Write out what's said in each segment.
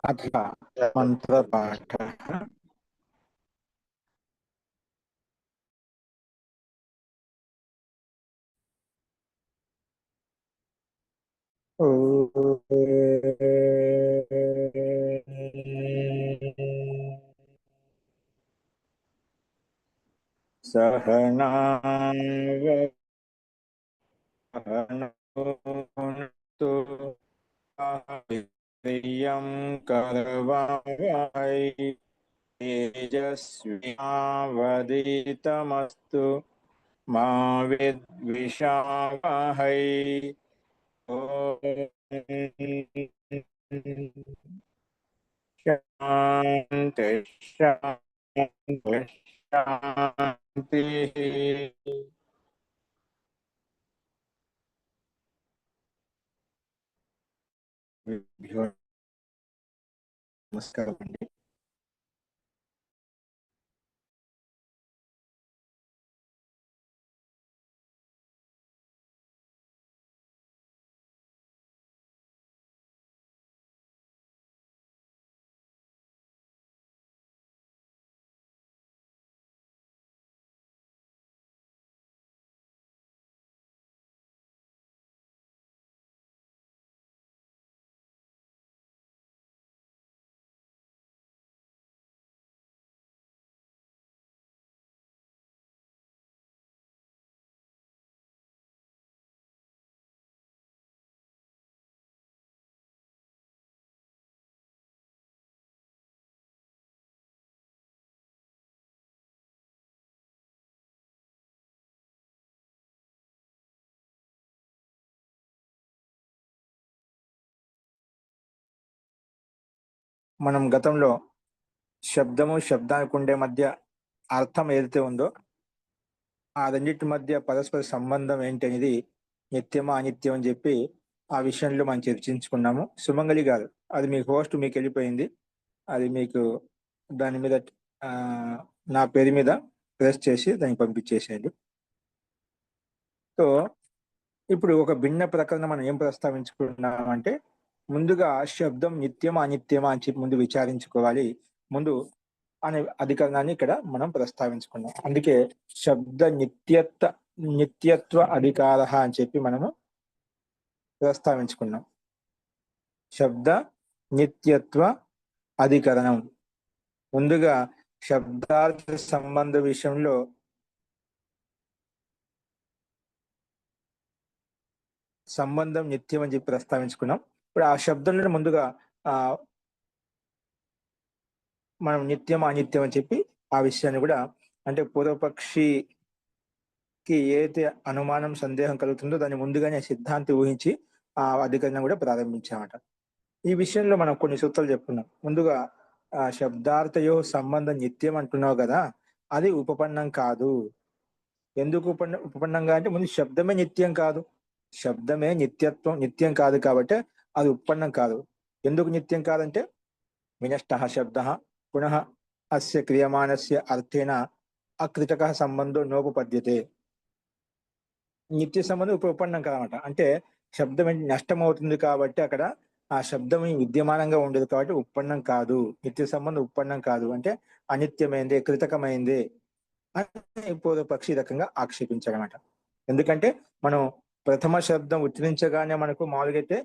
अथ मंत्रपाठः सहनावतु वीर्यं करवावहै तेजस्विनावधीतमस्तु मा विद्विषावहै। शान्ति शान्ति शान्तिः। నమస్కారం అండి. మనం గతంలో శబ్దము శబ్దానికి ఉండే మధ్య అర్థం ఏదైతే ఉందో ఆ రెండింటి మధ్య పరస్పర సంబంధం ఏంటి అనేది నిత్యమా అనిత్యం అని చెప్పి ఆ విషయంలో మనం చర్చించుకున్నాము. సుమంగళి గారు, అది మీ హోస్ట్ మీకు వెళ్ళిపోయింది. అది మీకు దాని మీద నా పేరు మీద ప్రెస్ చేసి దాన్ని పంపించేసేయండి. సో ఇప్పుడు ఒక భిన్న ప్రకరణ మనం ఏం ప్రస్తావించుకున్నామంటే, ముందుగా శబ్దం నిత్యమా అనిత్యమా అని చెప్పి ముందు విచారించుకోవాలి. ముందు అనే అధికరణాన్ని ఇక్కడ మనం ప్రస్తావించుకున్నాం. అందుకే శబ్ద నిత్యత్వ అధికార అని చెప్పి మనము ప్రస్తావించుకున్నాం. శబ్ద నిత్యత్వ అధికరణం ముందుగా శబ్దార్థ సంబంధ విషయంలో సంబంధం నిత్యం అని చెప్పి ప్రస్తావించుకున్నాం. ఇప్పుడు ఆ శబ్దంలో ముందుగా మనం నిత్యం అనిత్యం అని చెప్పి ఆ విషయాన్ని కూడా, అంటే పూర్వపక్షికి ఏదైతే అనుమానం సందేహం కలుగుతుందో దాన్ని ముందుగానే సిద్ధాంతి ఊహించి ఆ అధికరణం కూడా ప్రారంభించామట. ఈ విషయంలో మనం కొన్ని సూత్రాలు చెప్పుకున్నాం. ముందుగా శబ్దార్థయో సంబంధం నిత్యం అంటున్నావు కదా, అది ఉపపన్నం కాదు. ఎందుకు ఉపపన్నంగా అంటే ముందు శబ్దమే నిత్యం కాదు, శబ్దమే నిత్యం కాదు కాబట్టి అది ఉపపన్నం కాదు. ఎందుకు నిత్యం కాదంటే వినష్టః శబ్దః పునః అస్య క్రియమాణస్య అర్థేన అకృతకః సంబంధో నోపపద్యతే. నిత్య సంబంధం ఉపపన్నం కాదన్నమాట. అంటే శబ్దం నష్టం అవుతుంది కాబట్టి అక్కడ ఆ శబ్దం విద్యమానంగా ఉండదు కాబట్టి ఉత్పన్నం కాదు. నిత్య సంబంధం ఉత్పన్నం కాదు అంటే అనిత్యమైందే, కృతకమైందే అని పూర్వపక్షి రకంగా ఆక్షేపించాడనమాట. ఎందుకంటే మనం ప్రథమ శబ్దం ఉచ్చరించగానే మనకు మామూలుగా అయితే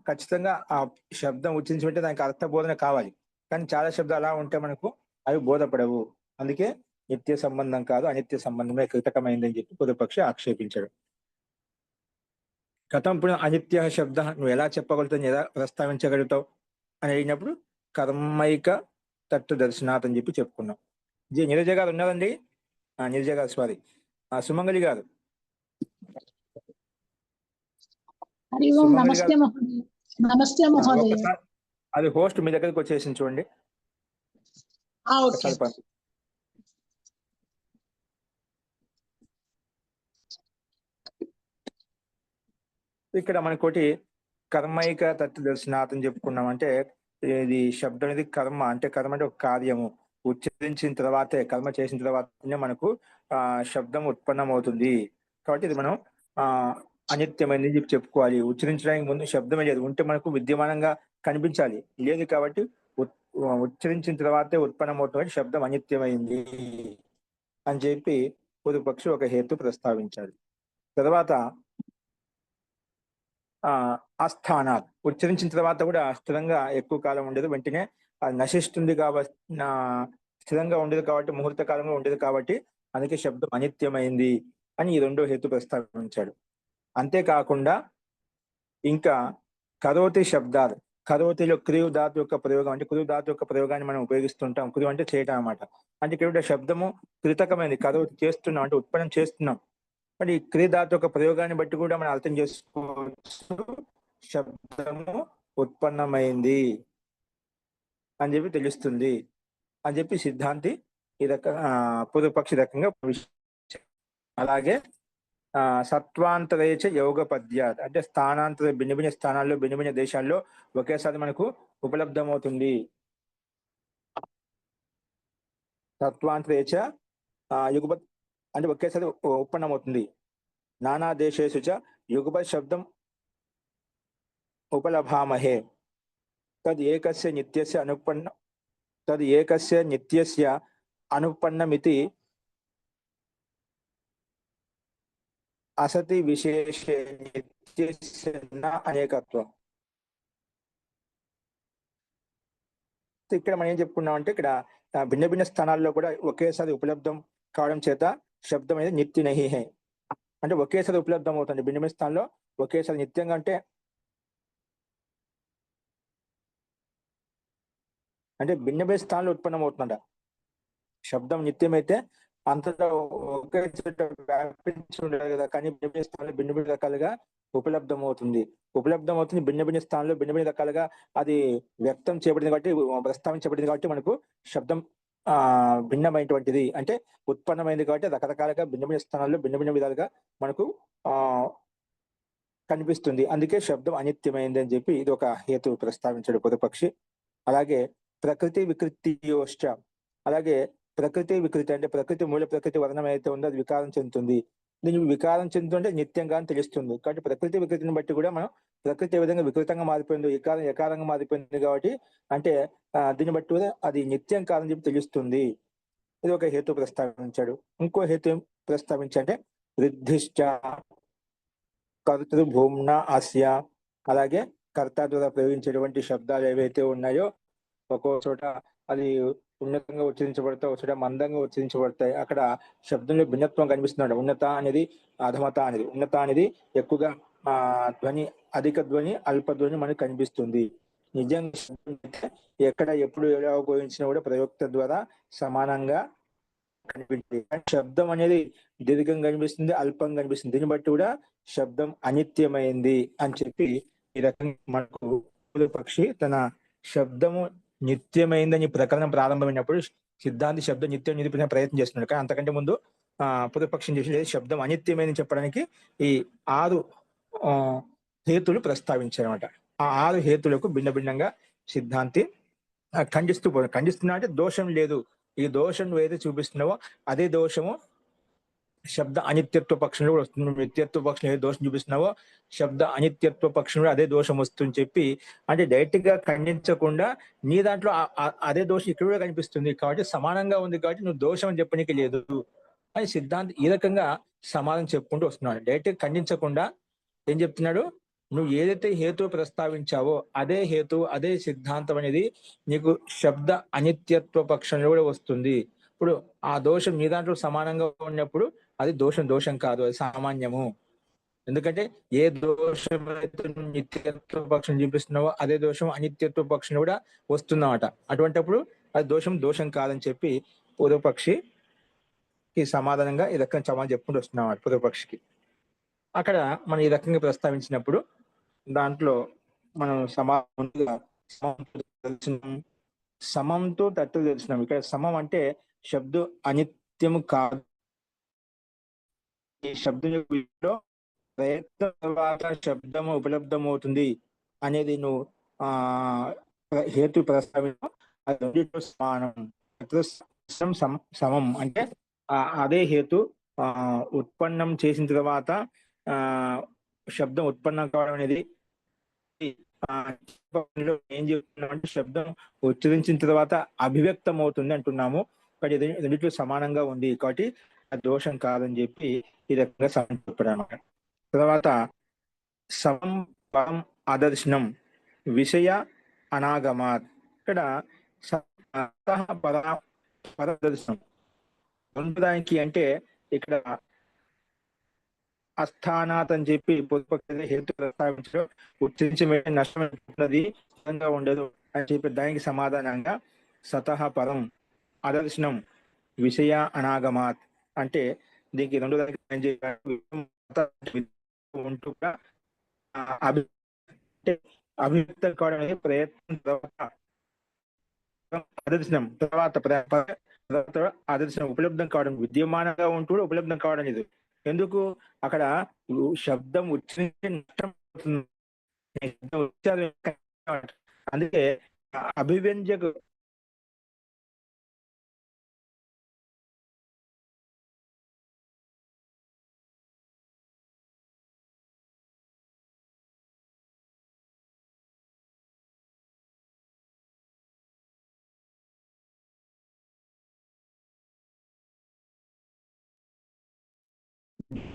ఖచ్చితంగా ఆ శబ్దం ఉచ్చరించబట్టే దానికి అర్థబోధన కావాలి. కానీ చాలా శబ్దాలు అలా ఉంటే మనకు అవి బోధపడవు. అందుకే నిత్య సంబంధం కాదు, అనిత్య సంబంధమే కృతకమైందని చెప్పి పూర్వపక్షి ఆక్షేపించాడు. కథం ఇప్పుడు అనిత్య శబ్ద నువ్వు ఎలా చెప్పగలుగుతావు, ఎలా ప్రస్తావించగలుగుతావు అని అడిగినప్పుడు కర్మైక తత్వ దర్శనాత్ అని చెప్పి చెప్పుకున్నాం. నీరజ గారు ఉన్నారండి? నీరజ గారు, సారీ, సుమంగళి గారు. అది హోస్ట్ మీ దగ్గరికి వచ్చేసింది చూడండి. ఇక్కడ మనకోటి కర్మైక తత్వ దర్శనాత్ అని చెప్పుకున్నాం. అంటే ఇది శబ్దం అనేది కర్మ, అంటే కర్మ అంటే ఒక కార్యము. ఉచ్చరించిన తర్వాతే, కర్మ చేసిన తర్వాతనే మనకు శబ్దం ఉత్పన్నం అవుతుంది. కాబట్టి ఇది మనం అనిత్యమైనది చెప్పి చెప్పుకోవాలి. ఉచ్చరించడానికి ముందు శబ్దమే లేదు. ఉంటే మనకు విద్యమానంగా కనిపించాలి. లేదు కాబట్టి ఉచ్చరించిన తర్వాతే ఉత్పన్నమవుతున్న శబ్దం అనిత్యమైంది అని చెప్పి పూర్వపక్షి ఒక హేతు ప్రస్తావించాడు. తర్వాత అస్థానాత్ ఉచ్చరించిన తర్వాత కూడా స్థిరంగా ఎక్కువ కాలం ఉండదు, వెంటనే అది నశిస్తుంది కాబట్టి స్థిరంగా ఉండదు కాబట్టి ముహూర్త కాలంలో ఉండదు కాబట్టి అందుకే శబ్దం అనిత్యమైంది అని ఈ రెండో హేతు ప్రస్తావించాడు. అంతేకాకుండా ఇంకా కరోతి శబ్దాలు, కరోతిలో క్రియు ధాతు యొక్క ప్రయోగం, అంటే క్రియు ధాతు యొక్క ప్రయోగాన్ని మనం ఉపయోగిస్తుంటాం. క్రియు అంటే చేయటం అన్నమాట. అంటే ఇక్కడ శబ్దము కృతకమైనది, కరోతి చేస్తున్నాం అంటే ఉత్పన్నం చేస్తున్నాం. మరి క్రియ ధాతు యొక్క ప్రయోగాన్ని బట్టి కూడా మనం అర్థం చేసుకోవచ్చు శబ్దము ఉత్పన్నమైంది అని చెప్పి తెలుస్తుంది అని చెప్పి సిద్ధాంతి ఈ రకంగా పూర్వపక్షి రకంగా. అలాగే సత్వాంతరేచ యోగ పద్యాత్ అంటే స్థానాంతర భిన్న భిన్న స్థానాల్లో భిన్న భిన్న దేశాల్లో ఒకేసారి మనకు ఉపలబ్ధమవుతుంది. సత్వాంతరేచ యుగపత్ అంటే ఒకేసారి ఉత్పన్నమవుతుంది. నానా దేశేషు చ యుగపత్ శబ్దం ఉపలభామహే తద్ ఏకస్య నిత్యస్య అనుపన్న తద్ ఏకస్య నిత్యస్య అనుపన్నమితి అసతి విశేషే నిత్యస్య న అనేకత్వం. ఇక్కడ మనం ఏం చెప్పుకున్నాం అంటే ఇక్కడ భిన్న భిన్న స్థానాల్లో కూడా ఒకేసారి ఉపలబ్ధం కావడం చేత శబ్దం అనేది నిత్య నహి హై అంటే ఒకేసారి ఉపలబ్ధం అవుతుంది. భిన్న భిన్న స్థానంలో ఒకేసారి నిత్యంగా అంటే భిన్న భిన్న స్థానంలో ఉత్పన్నం అవుతుందంట. శబ్దం నిత్యమైతే అంతటా ఒకే చోట వ్యాపించి ఉండదు కదా, కానీ భిన్న భిన్న స్థానంలో భిన్న భిన్న రకాలుగా ఉపలబ్ధం అవుతుంది. భిన్న భిన్న స్థానంలో భిన్న భిన్న రకాలుగా అది వ్యక్తం చేయబడింది కాబట్టి, ప్రస్తావించబడింది కాబట్టి మనకు శబ్దం భిన్నమైనటువంటిది అంటే ఉత్పన్నమైంది కాబట్టి రకరకాలుగా భిన్న భిన్న స్థానాల్లో భిన్న భిన్న విధాలుగా మనకు కనిపిస్తుంది. అందుకే శబ్దం అనిత్యమైంది అని చెప్పి ఇది ఒక హేతు ప్రస్తావించాడు పూర్వపక్షి. అలాగే ప్రకృతి వికృతియోశ్చ, అలాగే ప్రకృతి వికృతి అంటే ప్రకృతి మూల ప్రకృతి వర్ణం అయితే ఉందో అది వికారం చెందుతుంది. దీనికి వికారం చెందుతుంటే నిత్యంగా అని తెలుస్తుంది. కాబట్టి ప్రకృతి వికృతిని బట్టి కూడా మనం ప్రకృతి ఏ విధంగా వికృతంగా మారిపోయింది, ఎకారంగా మారిపోయింది కాబట్టి అంటే దీన్ని బట్టి కూడా అది నిత్యం కాదని చెప్పి తెలుస్తుంది. ఇది ఒక హేతు ప్రస్తావించాడు. ఇంకో హేతు ఏం ప్రస్తావించంటే వృద్ధిశ్చ కర్తృభూమ్న అస్య, అలాగే కర్త ద్వారా ప్రయోగించేటువంటి శబ్దాలు ఏవైతే ఉన్నాయో ఒక్కో చోట అది ఉన్నతంగా ఉచ్చరించబడతాయి, ఒక చోట మందంగా ఉచ్చరించబడతాయి. అక్కడ శబ్దంలో భిన్నత్వం కనిపిస్తున్నాడు. ఉన్నత అనేది అధమత అనేది, ఉన్నత అనేది ఎక్కువగా ధ్వని అధిక ధ్వని అల్ప ధ్వని మనకు కనిపిస్తుంది. నిజంగా ఎక్కడ ఎప్పుడు ఎలా ఉపయోగించినా కూడా ప్రయోక్త ద్వారా సమానంగా కనిపించింది. శబ్దం అనేది దీర్ఘం కనిపిస్తుంది, అల్పం కనిపిస్తుంది. దీన్ని బట్టి కూడా శబ్దం అనిత్యమైంది అని చెప్పి ఈ రకంగా మనకు పక్షి తన శబ్దము నిత్యమైందని ప్రకరణం ప్రారంభమైనప్పుడు సిద్ధాంతి శబ్దం నిత్యం నిరూపించే ప్రయత్నం చేస్తున్నాడు. కానీ అంతకంటే ముందు పూర్వపక్షం చేసి శబ్దం అనిత్యమైందని చెప్పడానికి ఈ 6 హేతులు ప్రస్తావించారన్నమాట. ఆ 6 హేతులకు భిన్న భిన్నంగా సిద్ధాంతి ఖండిస్తున్నా అంటే దోషం లేదు, ఈ దోషం నువ్వు ఏదైతే చూపిస్తున్నావో అదే దోషము శబ్ద అనిత్యత్వ పక్షంలో కూడా వస్తుంది. నిత్యత్వ పక్షం ఏ దోషం చూపిస్తున్నావో శబ్ద అనిత్యత్వ పక్షంలో అదే దోషం వస్తుంది చెప్పి, అంటే డైరెక్ట్ గా ఖండించకుండా నీ దాంట్లో అదే దోషం ఇక్కడ కూడా కనిపిస్తుంది కాబట్టి సమానంగా ఉంది కాబట్టి నువ్వు దోషం అని చెప్పడానికి లేదు అని సిద్ధాంతం ఈ రకంగా సమాధానం చెప్పుకుంటూ వస్తున్నాడు. డైరెక్ట్ ఖండించకుండా ఏం చెప్తున్నాడు, నువ్వు ఏదైతే హేతు ప్రస్తావించావో అదే హేతు అదే సిద్ధాంతం అనేది నీకు శబ్ద అనిత్యత్వ పక్షంలో కూడా వస్తుంది. ఇప్పుడు ఆ దోషం నీ దాంట్లో సమానంగా ఉన్నప్పుడు అది దోషం కాదు, అది సామాన్యము. ఎందుకంటే ఏ దోషం అయితే నిత్యత్వ పక్షం చూపిస్తున్నావో అదే దోషం అనిత్యత్వ పక్షం కూడా వస్తుందన్నమాట. అటువంటిప్పుడు అది దోషం కాదని చెప్పి పూర్వపక్షికి సమాధానంగా ఈ రకంగా సమాధానం చెప్పుకుంటూ వస్తున్నాం పూర్వపక్షికి. అక్కడ మనం ఈ రకంగా ప్రస్తావించినప్పుడు దాంట్లో మనం సమంతో తట్టు తెలిసినాం. ఇక్కడ సమం అంటే శబ్దం అనిత్యము కాదు, ఈ శబ్దంలో ప్రయత్నం తర్వాత శబ్దము ఉపలబ్ధమవుతుంది అనేది నువ్వు హేతు ప్రస్తావించడం అది సమానం. సమం అంటే అదే హేతు ఉత్పన్నం చేసిన తర్వాత శబ్దం ఉత్పన్నం కావడం అనేది ఏం చెప్తున్నామంటే శబ్దం ఉచ్చరించిన తర్వాత అభివ్యక్తం అవుతుంది అంటున్నాము. కానీ రెండిట్లో సమానంగా ఉంది కాబట్టి అది దోషం కాదని చెప్పి ఈ రకంగా చెప్పడం అన్నమాట. తర్వాత సమం పరం అదర్శనం విషయ అనాగమాత్. ఇక్కడ పరదర్శనం దానికి అంటే ఇక్కడ అస్థానాత్ అని చెప్పి పొద్దుపక్కన హేతు ప్రస్తావించడం, ఉచ్చరించి నష్టమైనది ఉండదు అని చెప్పి దానికి సమాధానంగా సతః పరం అదర్శనం విషయ అనాగమాత్ అంటే దీనికి రెండు ఉంటూ అభివ్యక్తం కావడం అనేది ప్రయత్నం తర్వాత అదర్శనం తర్వాత అదర్శనం ఉపలబ్ధం కావడం, విద్యమానంగా ఉంటూ ఉపలబ్ధం కావడం లేదు. ఎందుకు అక్కడ శబ్దం ఉచ్చరించి నష్టం అందుకే అభివ్యంజక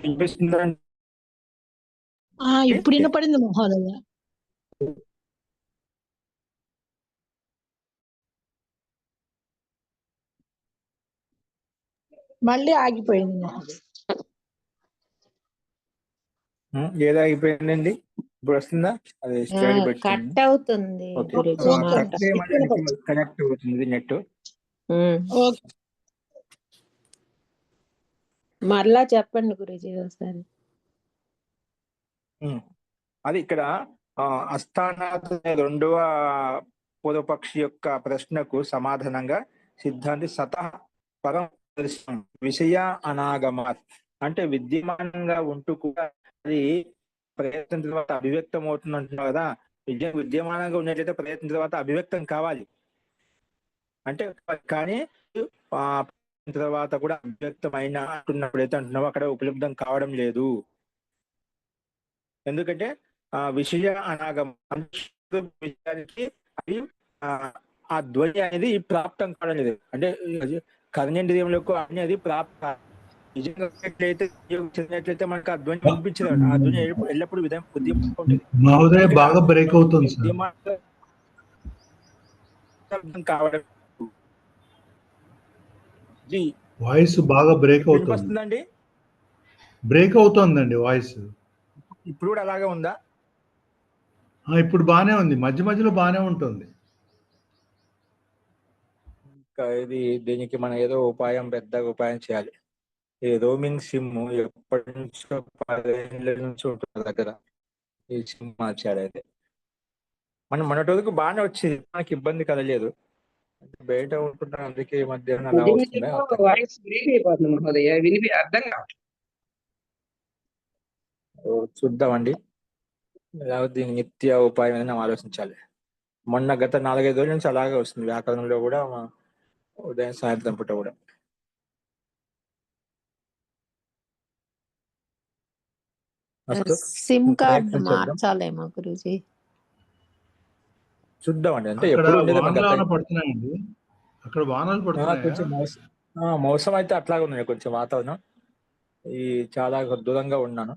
వినిపిస్తుందండి. ఇప్పుడు వినపడింది మహోదయ. మళ్ళీ ఆగిపోయింది మహోదయ. ఏదో అయిపోయిందండి. ఇప్పుడు వస్తుందా? అది స్లైడ్ కట్ అవుతుంది. కనెక్ట్ అవుతుంది నెట్. మరలా చెప్పండి గురుజీ ఒకసారి. అది ఇక్కడ అస్థానాత్ రెండవ పూర్వపక్షి యొక్క ప్రశ్నకు సమాధానంగా సిద్ధాంతి సతః పరం విషయ అనాగమాత్ అంటే విద్యమానంగా ఉంటూ కూడా అది ప్రయత్నం తర్వాత అభివ్యక్తం అవుతుంది అంటున్నావు కదా. విద్యమానంగా ఉన్నట్లయితే ప్రయత్నం తర్వాత అభివ్యక్తం కావాలి అంటే, కానీ తర్వాత కూడా అభివ్యక్తం అయినా అంటున్నప్పుడైతే అంటున్నావు అక్కడ ఉపలబ్ధం కావడం లేదు. ఎందుకంటే విషయ అనాగమం విషయానికి అది ఆ ధ్వని అనేది ప్రాప్తం కావడం లేదు. అంటే కర్ణేంద్రియంలోకి అనేది ప్రాప్త నిజంగా చెందినట్లయితే మనకు ఆ ధ్వని వినిపించదు. ఆ ధ్వని ఎల్లప్పుడు మహోదయ బాగా బ్రేక్ అవుతుంది కావడం. వాయిస్ బాగా బ్రేక్ అవుతుందండి. బ్రేక్ అవుతుందండి వాయిస్. ఇప్పుడు కూడా అలాగే ఉందా? ఇప్పుడు బానే ఉంది, మధ్య మధ్యలో బానే ఉంటుంది. ఇది దీనికి మనం ఏదో పెద్దగా ఉపాయం చేయాలి. ఈ రోమింగ్ సిమ్ ఎప్పటి నుంచో 10 ఏళ్ళ నుంచి ఉంటుంది దగ్గర. ఈ సిమ్ మార్చాడు. అయితే మనం మొన్నటి రోజుకు బాగానే వచ్చింది, మనకి ఇబ్బంది కలగలేదు. బయట ఉంటున్నాం అందుకే ఈ మధ్యాహ్నం అలా వస్తుంది. చూద్దామండి, దీని నిత్య ఉపాయం ఏదైనా ఆలోచించాలి. మొన్న గత 4-5 రోజుల నుంచి అలాగే వస్తుంది. వ్యాకరణంలో కూడా ఉదయం సాయంత్రం పూట కూడా. సిమ్ కార్డ్ మార్చాలేమో గురుజీ. చూద్దామండి. అంటే ఎప్పుడు పడుతున్నాయండి అక్కడ వానలు పడుతున్నాయి. మౌసం అయితే అట్లాగే ఉన్నాయి. కొంచెం వాతావరణం ఈ చాలా దూరంగా ఉన్నాను.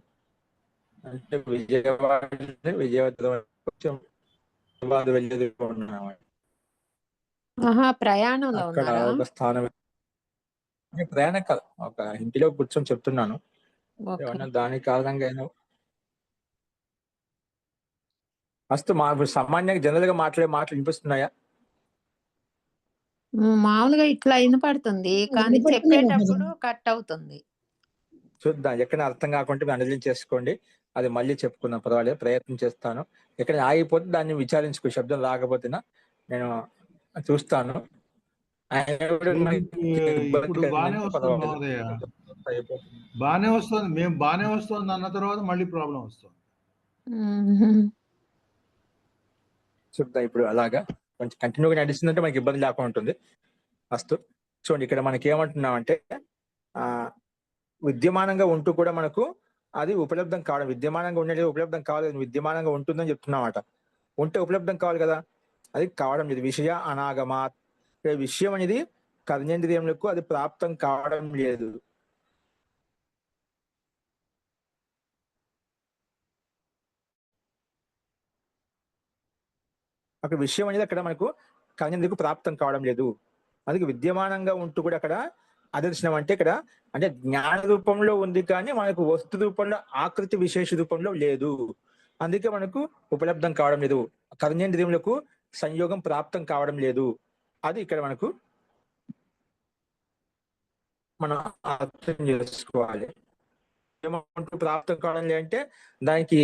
అంటే విజయవాడ కొంచెం వెళ్ళేది ఉన్నాను. ప్రయాణంలో అక్కడ ఒక స్థానం ప్రయాణం కాదు, ఒక ఇంటిలో కూర్చొని చెప్తున్నాను. ఏమన్నా దాని కారణంగా సామాన్యంగా జనరల్ గా మాట్లాడే మాటలు వినిపిస్తున్నాయా? మామూలుగా ఇట్లా వినపడుతుంది, కానీ చెప్పేటప్పుడు కట్ అవుతుంది. చూద్దాం, ఎక్కడ అర్థం కాకుంటే అనలైజ్ చేసుకోండి, అది మళ్ళీ చెప్పుకున్నాం, పర్వాలేదు, ప్రయత్నం చేస్తాను. ఎక్కడ ఆగిపోతే దాన్ని విచారించుకో, శబ్దం రాకపోతేనా నేను చూస్తాను. ఇప్పుడు బానే వస్తుంది, బానే వస్తుంది, మేము బానే వస్తుంది అన్న తర్వాత మళ్ళీ ప్రాబ్లం వస్తుంది. చూద్దాం, ఇప్పుడు అలాగా కొంచెం కంటిన్యూగా నడుస్తుందంటే మనకి ఇబ్బంది లేకుండా ఉంటుంది. ఫస్ట్ చూడండి, ఇక్కడ మనకి ఏమంటున్నామంటే విద్యమానంగా ఉంటూ కూడా మనకు అది ఉపలబ్ధం కావడం, విద్యమానంగా ఉండేది ఉపలబ్ధం కావాలి, విద్యమానంగా ఉంటుందని చెప్తున్నమాట. ఉంటే ఉపలబ్ధం కావాలి కదా, అది కావడం లేదు. విషయ అనాగమాత్, విషయం అనేది కర్ణేంద్రియములకు అది ప్రాప్తం కావడం లేదు. అక్కడ విషయం అనేది అక్కడ మనకు కర్ణేంద్రియకు ప్రాప్తం కావడం లేదు. అందుకే విద్యమానంగా ఉంటూ కూడా అక్కడ అదర్శనం అంటే ఇక్కడ అంటే జ్ఞాన రూపంలో ఉంది కానీ మనకు వస్తు రూపంలో ఆకృతి విశేష రూపంలో లేదు. అందుకే మనకు ఉపలబ్ధం కావడం లేదు, కర్ణేంద్రియములకు సంయోగం ప్రాప్తం కావడం లేదు. అది ఇక్కడ మనకు మనం అర్థం చేసుకోవాలి. ఏమంటూ ప్రాప్తం కావడం లేదంటే దానికి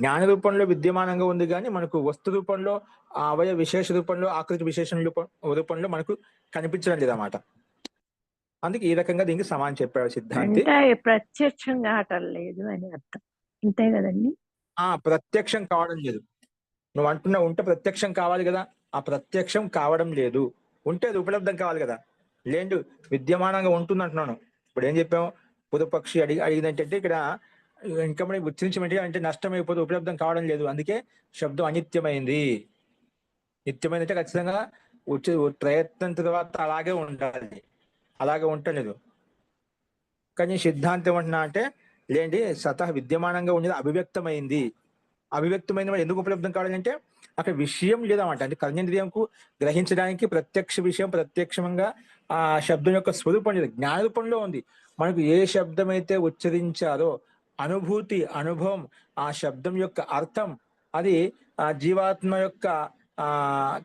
జ్ఞాన రూపంలో విద్యమానంగా ఉంది కానీ మనకు వస్తు రూపంలో అవయ విశేష రూపంలో ఆకృతి విశేషణ రూపంలో మనకు కనిపించడం లేదన్నమాట. అందుకే ఈ రకంగా దీనికి సమానం చెప్పాడు సిద్ధాంతి. ప్రత్యక్షంగా ఆటం లేదు అని అర్థం, అంతే కదండి. ప్రత్యక్షం కావడం లేదు. నువ్వు అంటున్నావు ఉంటే ప్రత్యక్షం కావాలి కదా, ఆ ప్రత్యక్షం కావడం లేదు. ఉంటే అది ఉపలబ్ధం కావాలి కదా, లేదు విద్యమానంగా ఉంటుంది అంటున్నాను. ఇప్పుడు ఏం చెప్పాము, పుదపక్షి అడిగిందంటే ఇక్కడ ఇంకా మనకి ఉచ్చరించమంటే అంటే నష్టం అయిపోతే ఉపలబ్ధం కావడం లేదు. అందుకే శబ్దం అనిత్యమైంది. నిత్యమైందంటే ఖచ్చితంగా ప్రయత్నం తర్వాత అలాగే ఉండాలి, అలాగే ఉండలేదు. కానీ సిద్ధాంతం ఏమంటున్నా అంటే లేండి సతహ విద్యమానంగా ఉండేది అభివ్యక్తమైంది. అభివ్యక్తమైన ఎందుకు ఉపలబ్ధం కావాలంటే అక్కడ విషయం లేదన్నమాట. అంటే కర్ణేంద్రియంకు గ్రహించడానికి ప్రత్యక్ష విషయం ప్రత్యక్షంగా ఆ శబ్దం యొక్క స్వరూపం లేదు, జ్ఞాన రూపంలో ఉంది. మనకు ఏ శబ్దం అయితే ఉచ్చరించారో అనుభూతి అనుభవం ఆ శబ్దం యొక్క అర్థం అది ఆ జీవాత్మ యొక్క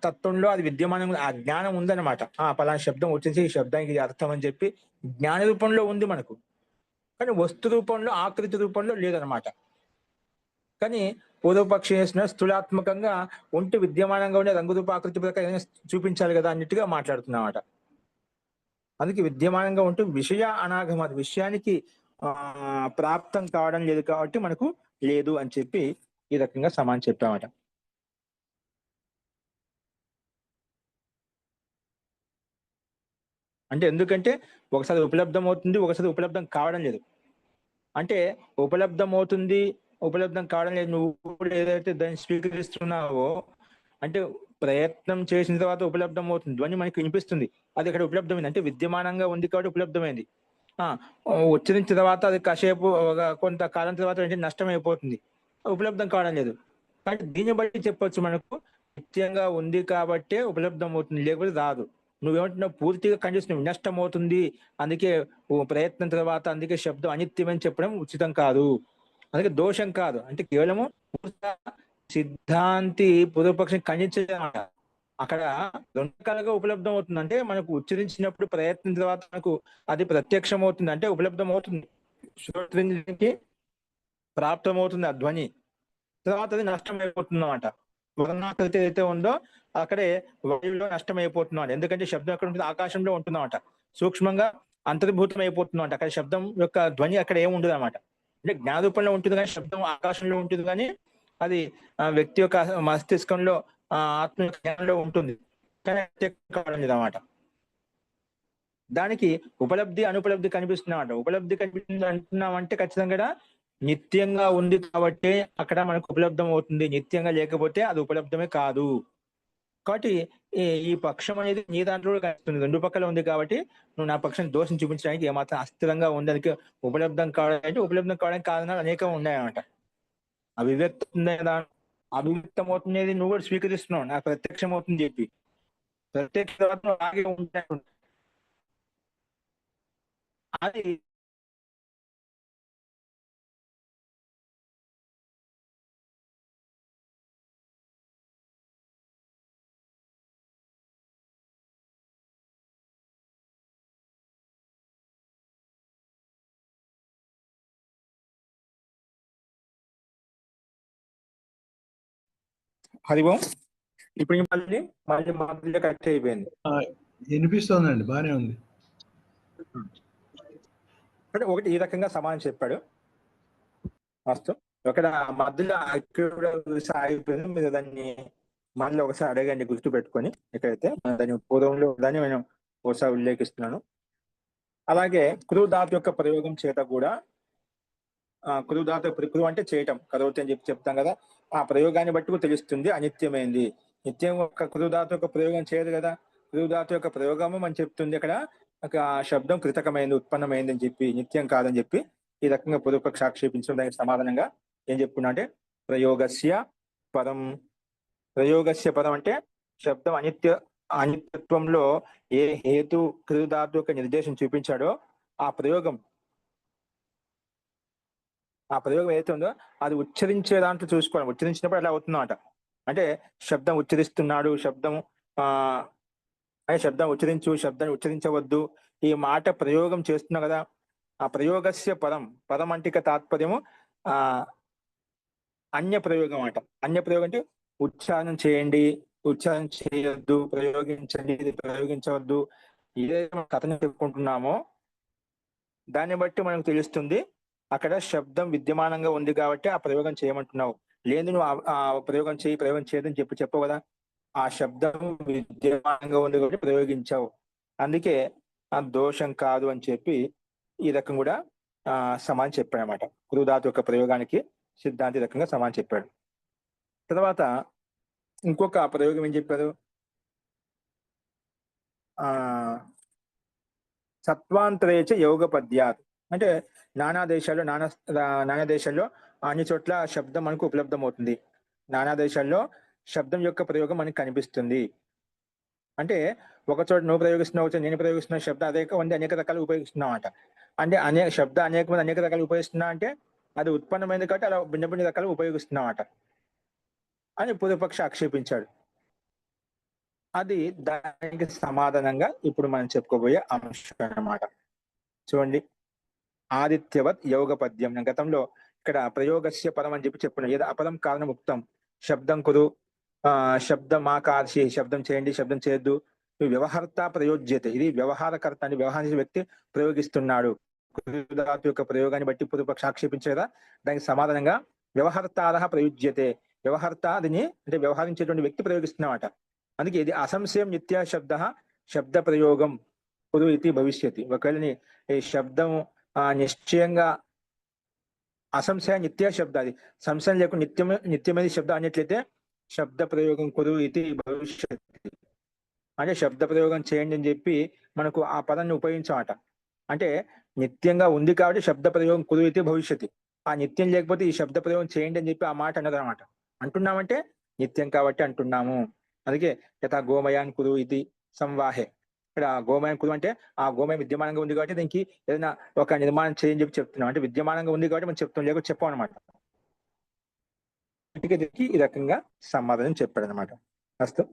తత్వంలో అది విద్యమానం, ఆ జ్ఞానం ఉందన్నమాట. పలానా శబ్దం ఉచ్చరించి ఈ శబ్దానికి ఇది అర్థం అని చెప్పి జ్ఞాన రూపంలో ఉంది మనకు, కానీ వస్తు రూపంలో ఆకృతి రూపంలో లేదనమాట. కానీ పూర్వపక్షి చేసిన స్థూలాత్మకంగా ఉంటే విద్యమానంగా ఉండే రంగు రూప ఆకృతి ప్రకారం చూపించాలి కదా అన్నిటిగా మాట్లాడుతున్నమాట. అందుకే విద్యమానంగా ఉంటూ విషయ అనాగమ విషయానికి ప్రాప్తం కావడం లేదు కాబట్టి మనకు లేదు అని చెప్పి ఈ రకంగా సమానం చెప్పామట. అంటే ఎందుకంటే ఒకసారి ఉపలబ్ధం అవుతుంది, ఒకసారి ఉపలబ్ధం కావడం లేదు. అంటే ఉపలబ్ధం అవుతుంది, ఉపలబ్ధం కావడం లేదు, నువ్వు ఏదైతే దాన్ని స్వీకరిస్తున్నావో అంటే ప్రయత్నం చేసిన తర్వాత ఉపలబ్ధం అవుతుంది, ధ్వని మనకి వినిపిస్తుంది, అది ఇక్కడ ఉపలబ్ధమైంది. అంటే విద్యమానంగా ఉంది కాబట్టి ఉపలబ్ధమైంది. ఉచ్చరించిన తర్వాత అది కాసేపు కొంతకాలం తర్వాత అంటే నష్టం అయిపోతుంది, ఉపలబ్ధం కావడం లేదు. కానీ దీన్ని బట్టి చెప్పొచ్చు మనకు నిత్యంగా ఉంది కాబట్టే ఉపలబ్ధం అవుతుంది, లేకపోతే రాదు. నువ్వేమంటున్నావు పూర్తిగా ఖండిస్తున్నావు, నష్టం అవుతుంది అందుకే ప్రయత్నం తర్వాత అందుకే శబ్దం అనిత్యమని చెప్పడం ఉచితం కాదు, అందుకే దోషం కాదు. అంటే కేవలము సిద్ధాంతి పూర్వపక్షం ఖండించడం. అక్కడ రెండు రకాలుగా ఉపలబ్ధం అవుతుంది. అంటే మనకు ఉచ్చరించినప్పుడు ప్రయత్నం తర్వాత మనకు అది ప్రత్యక్షం అవుతుంది, అంటే ఉపలబ్ధం అవుతుంది, శ్రోత్రేంద్రునికి ప్రాప్తం అవుతుంది ఆ ధ్వని, తర్వాత అది నష్టం అయిపోతుంది అన్నమాట. వర్ణాకృతి అయితే ఉందో అక్కడే వాయువులో నష్టం అయిపోతున్నాడు. ఎందుకంటే శబ్దం ఎక్కడ ఉంటుంది, ఆకాశంలో ఉంటుందన్నమాట, సూక్ష్మంగా అంతర్భూతం అయిపోతుందన్నమాట. అక్కడ శబ్దం యొక్క ధ్వని అక్కడ ఏమి ఉండదు అన్నమాట. అంటే జ్ఞాన రూపంలో ఉంటుంది కానీ శబ్దం ఆకాశంలో ఉంటుంది, కానీ అది వ్యక్తి యొక్క మస్తిష్కంలో ఆత్మ యొక్క జ్ఞానంలో ఉంటుంది, కానీ కావడం లేదన్నమాట. దానికి ఉపలబ్ధి అనుపలబ్ధి కనిపిస్తున్నమాట. ఉపలబ్ధి కనిపిస్తుంది అంటున్నామంటే ఖచ్చితంగా నిత్యంగా ఉంది కాబట్టి అక్కడ మనకు ఉపలబ్ధం అవుతుంది, నిత్యంగా లేకపోతే అది ఉపలబ్ధమే కాదు. కాబట్టి ఈ పక్షం అనేది నీ దాంట్లో కూడా కనిపిస్తుంది, రెండు పక్కల ఉంది కాబట్టి నువ్వు నా పక్షం దోషం చూపించడానికి ఏమాత్రం అస్థిరంగా ఉంది, అందుకే ఉపలబ్ధం కావడానికి ఉపలబ్ధం కావడానికి కారణాలు అనేకం ఉన్నాయన్నమాట. అభివ్యక్తం అవుతుంది నువ్వు కూడా స్వీకరిస్తున్నావు, నాకు ప్రత్యక్షం అవుతుంది చెప్పి ప్రత్యక్ష అలాగే ఉంటాయి. అది హరిభం. ఇప్పుడు మళ్ళీ మళ్ళీ కరెక్ట్ అయిపోయింది, వినిపిస్తుందండి, బానే ఉంది. అంటే ఒకటి ఈ రకంగా సమానం చెప్పాడు. వస్తు ఒకటి మధ్యలో ఆగిపోయింది, మీరు దాన్ని మళ్ళీ ఒకసారి అడగండి గుర్తు పెట్టుకొని. ఇక్కడైతే దాని పూర్వంలో దాన్ని నేను ఒకసారి ఉల్లేఖిస్తున్నాను. అలాగే క్రూ ధాతు యొక్క ప్రయోగం చేత కూడా కురుధాతు కురు అంటే చేయటం, కరోతి అని చెప్పి చెప్తాం కదా. ఆ ప్రయోగాన్ని బట్టి తెలుస్తుంది అనిత్యమైంది. నిత్యం ఒక కురుధాతు యొక్క ప్రయోగం చేయదు కదా. కురుధాతు యొక్క ప్రయోగము మనం చెప్తుంది అక్కడ ఒక శబ్దం కృతకమైంది, ఉత్పన్నమైంది అని చెప్పి, నిత్యం కాదని చెప్పి ఈ రకంగా పూర్వపక్ష ఆక్షేపించడం. దానికి సమాధానంగా ఏం చెప్పుకున్నా అంటే ప్రయోగస్య పరం. ప్రయోగస్య పరం అంటే శబ్దం అనిత్యత్వంలో ఏ హేతు కృధాతు యొక్క నిర్దేశం చూపించాడో ఆ ప్రయోగం ఏదైతే ఉందో అది ఉచ్చరించే దాంట్లో చూసుకోవడం. ఉచ్చరించినప్పుడు అలా అవుతుందన్నమాట. అంటే శబ్దం ఉచ్చరిస్తున్నాడు, శబ్దం ఉచ్చరించు, శబ్దాన్ని ఉచ్చరించవద్దు, ఈ మాట ప్రయోగం చేస్తున్నావు కదా. ఆ ప్రయోగస్య పరం అంటే తాత్పర్యము అన్య ప్రయోగం అంట. అన్య ప్రయోగం అంటే ఉచ్చారణ చేయండి, ఉచ్చారణ చేయొద్దు, ప్రయోగించండి, ఇది ప్రయోగించవద్దు, ఏదైతే కథను చెప్పుకుంటున్నామో దాన్ని బట్టి మనకు తెలుస్తుంది అక్కడ శబ్దం విద్యమానంగా ఉంది కాబట్టి ఆ ప్రయోగం చేయమంటున్నావు. లేదు నువ్వు ఆ ప్రయోగం చేయదని చెప్పవు కదా. ఆ శబ్దం విద్యమానంగా ఉంది కాబట్టి ప్రయోగించావు, అందుకే ఆ దోషం కాదు అని చెప్పి ఈ రకం కూడా సమానం చెప్పాడు అనమాట. కురుధాతు యొక్క ప్రయోగానికి సిద్ధాంతి రకంగా సమానం చెప్పాడు. తర్వాత ఇంకొక ప్రయోగం ఏం చెప్పారు, సత్వాంతరేచ యోగ పద్యాత్ అంటే నానా దేశాల్లో అన్ని చోట్ల శబ్దం మనకు ఉపలబ్ధం అవుతుంది. నానా దేశాల్లో శబ్దం యొక్క ప్రయోగం మనకు కనిపిస్తుంది. అంటే ఒక చోట నువ్వు ప్రయోగిస్తున్నావు, నేను ప్రయోగిస్తున్న శబ్దం అనేక రకాలు ఉపయోగిస్తున్నావు అంట. అంటే అనేక రకాలు ఉపయోగిస్తున్నా అంటే అది ఉత్పన్నమైంది కాబట్టి అలా భిన్న రకాలు ఉపయోగిస్తున్నామట అని పూర్వపక్ష ఆక్షేపించాడు. అది దానికి సమాధానంగా ఇప్పుడు మనం చెప్పుకోబోయే అంశం అన్నమాట. చూడండి, ఆదిత్యవత్ యోగ పద్యం. గతంలో ఇక్కడ ప్రయోగస్య పరం అని చెప్పి చెప్పుకున్నాం. ఏదో అపరం కారణం ఉక్తం, శబ్దం కురు, శబ్దం ఆకార్షి, శబ్దం చేయండి, శబ్దం చేయొద్దు. వ్యవహర్త ప్రయోజ్యతే, ఇది వ్యవహారకర్త అని వ్యవహరించే వ్యక్తి ప్రయోగిస్తున్నాడు. కురుధాతు యొక్క ప్రయోగాన్ని బట్టి పూర్వపక్ష ఆక్షేపించే కదా. దానికి సమాధానంగా వ్యవహర్తారః ప్రయుజ్యతే, వ్యవహర్త అదిని అంటే వ్యవహరించేటువంటి వ్యక్తి ప్రయోగిస్తున్నమాట. అందుకే ఇది అసంశయం నిత్య శబ్ద ప్రయోగం కురు ఇది భవిష్యతి. ఒకవేళ ఈ శబ్దం నిశ్చయంగా అసంశయ నిత్య శబ్ద, అది సంశయం లేకుండా నిత్యమైన శబ్దం అనేట్లయితే శబ్ద ప్రయోగం కురు ఇది భవిష్యతి అంటే శబ్ద ప్రయోగం చేయండి అని చెప్పి మనకు ఆ పదాన్ని ఉపయోగించమాట. అంటే నిత్యంగా ఉంది కాబట్టి శబ్ద ప్రయోగం కురు ఇది భవిష్యతి. ఆ నిత్యం లేకపోతే ఈ శబ్ద ప్రయోగం చేయండి అని చెప్పి ఆ మాట అన్నది అనమాట. అంటున్నామంటే నిత్యం కాబట్టి అంటున్నాము. అందుకే యథా గోమయాన్ కురు ఇది సంవాహే, ఇక్కడ గోమయం కురు అంటే ఆ గోమయం విద్యమానంగా ఉంది కాబట్టి దీనికి ఏదైనా ఒక నిర్మాణం చేయని చెప్పి చెప్తున్నాం. అంటే విద్యమానంగా ఉంది కాబట్టి మనం చెప్తాం, లేకపోతే చెప్పాం అనమాట. దీనికి ఈ రకంగా సమాధానం చెప్పాడు అనమాట. అస్తు,